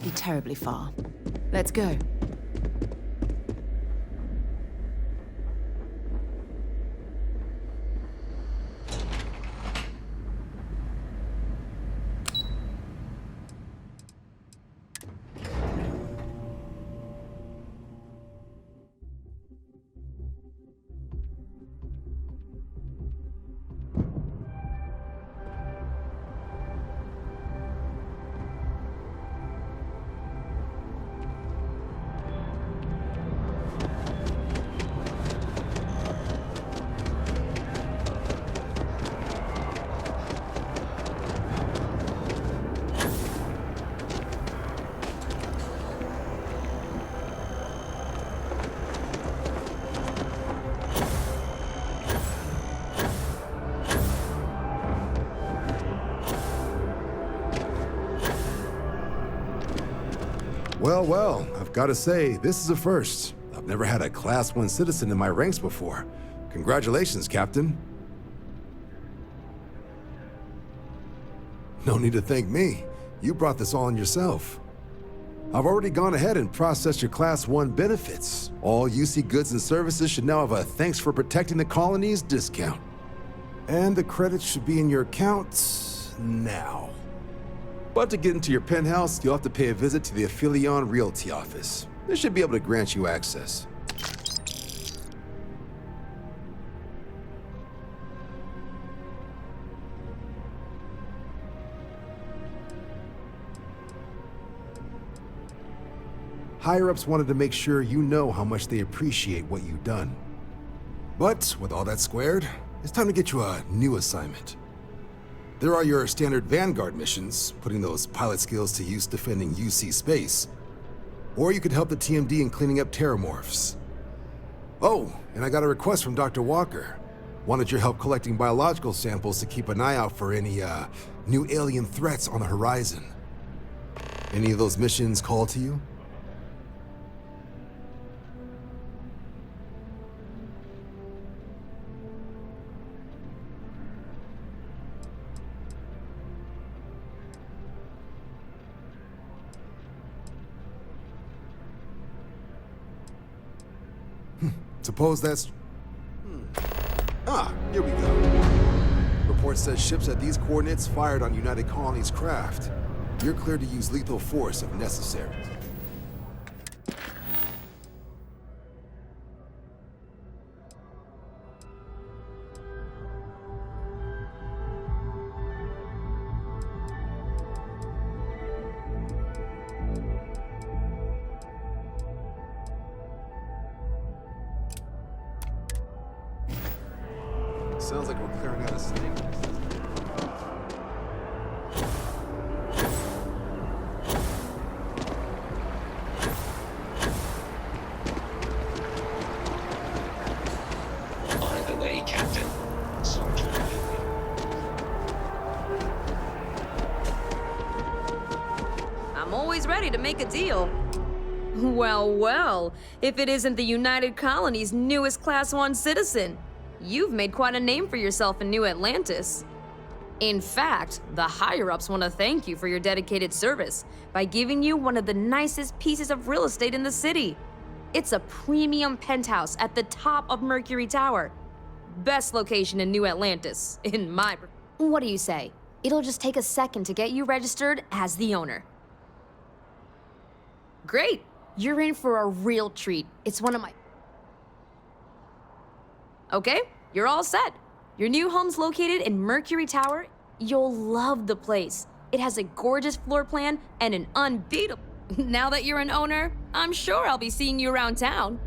be terribly far. Let's go.
Well, I've got to say, this is a first. I've never had a Class 1 citizen in my ranks before. Congratulations, Captain. No need to thank me. You brought this all on yourself. I've already gone ahead and processed your Class 1 benefits. All UC goods and services should now have a thanks for protecting the colonies discount. And the credits should be in your account now. But to get into your penthouse, you'll have to pay a visit to the Aphelion Realty office. They should be able to grant you access. Higher-ups wanted to make sure you know how much they appreciate what you've done. But with all that squared, it's time to get you a new assignment. There are your standard Vanguard missions, putting those pilot skills to use defending UC space. Or you could help the TMD in cleaning up Terrormorphs. Oh, and I got a request from Dr. Walker. Wanted your help collecting biological samples to keep an eye out for any, new alien threats on the horizon. Any of those missions call to you? Suppose that's... here we go. Report says ships at these coordinates fired on United Colonies craft. You're cleared to use lethal force if necessary. Sounds like we're clearing out a snake.
On the way, Captain.
I'm always ready to make a deal. Well, if it isn't the United Colony's newest Class 1 citizen. You've made quite a name for yourself in New Atlantis.
In fact, the higher-ups want to thank you for your dedicated service by giving you one of the nicest pieces of real estate in the city. It's a premium penthouse at the top of Mercury Tower. Best location in New Atlantis, in my...
What do you say? It'll just take a second to get you registered as the owner.
Great!
You're in for a real treat. It's one of my...
Okay, you're all set. Your new home's located in Mercury Tower. You'll love the place. It has a gorgeous floor plan and an unbeatable... Now that you're an owner, I'm sure I'll be seeing you around town.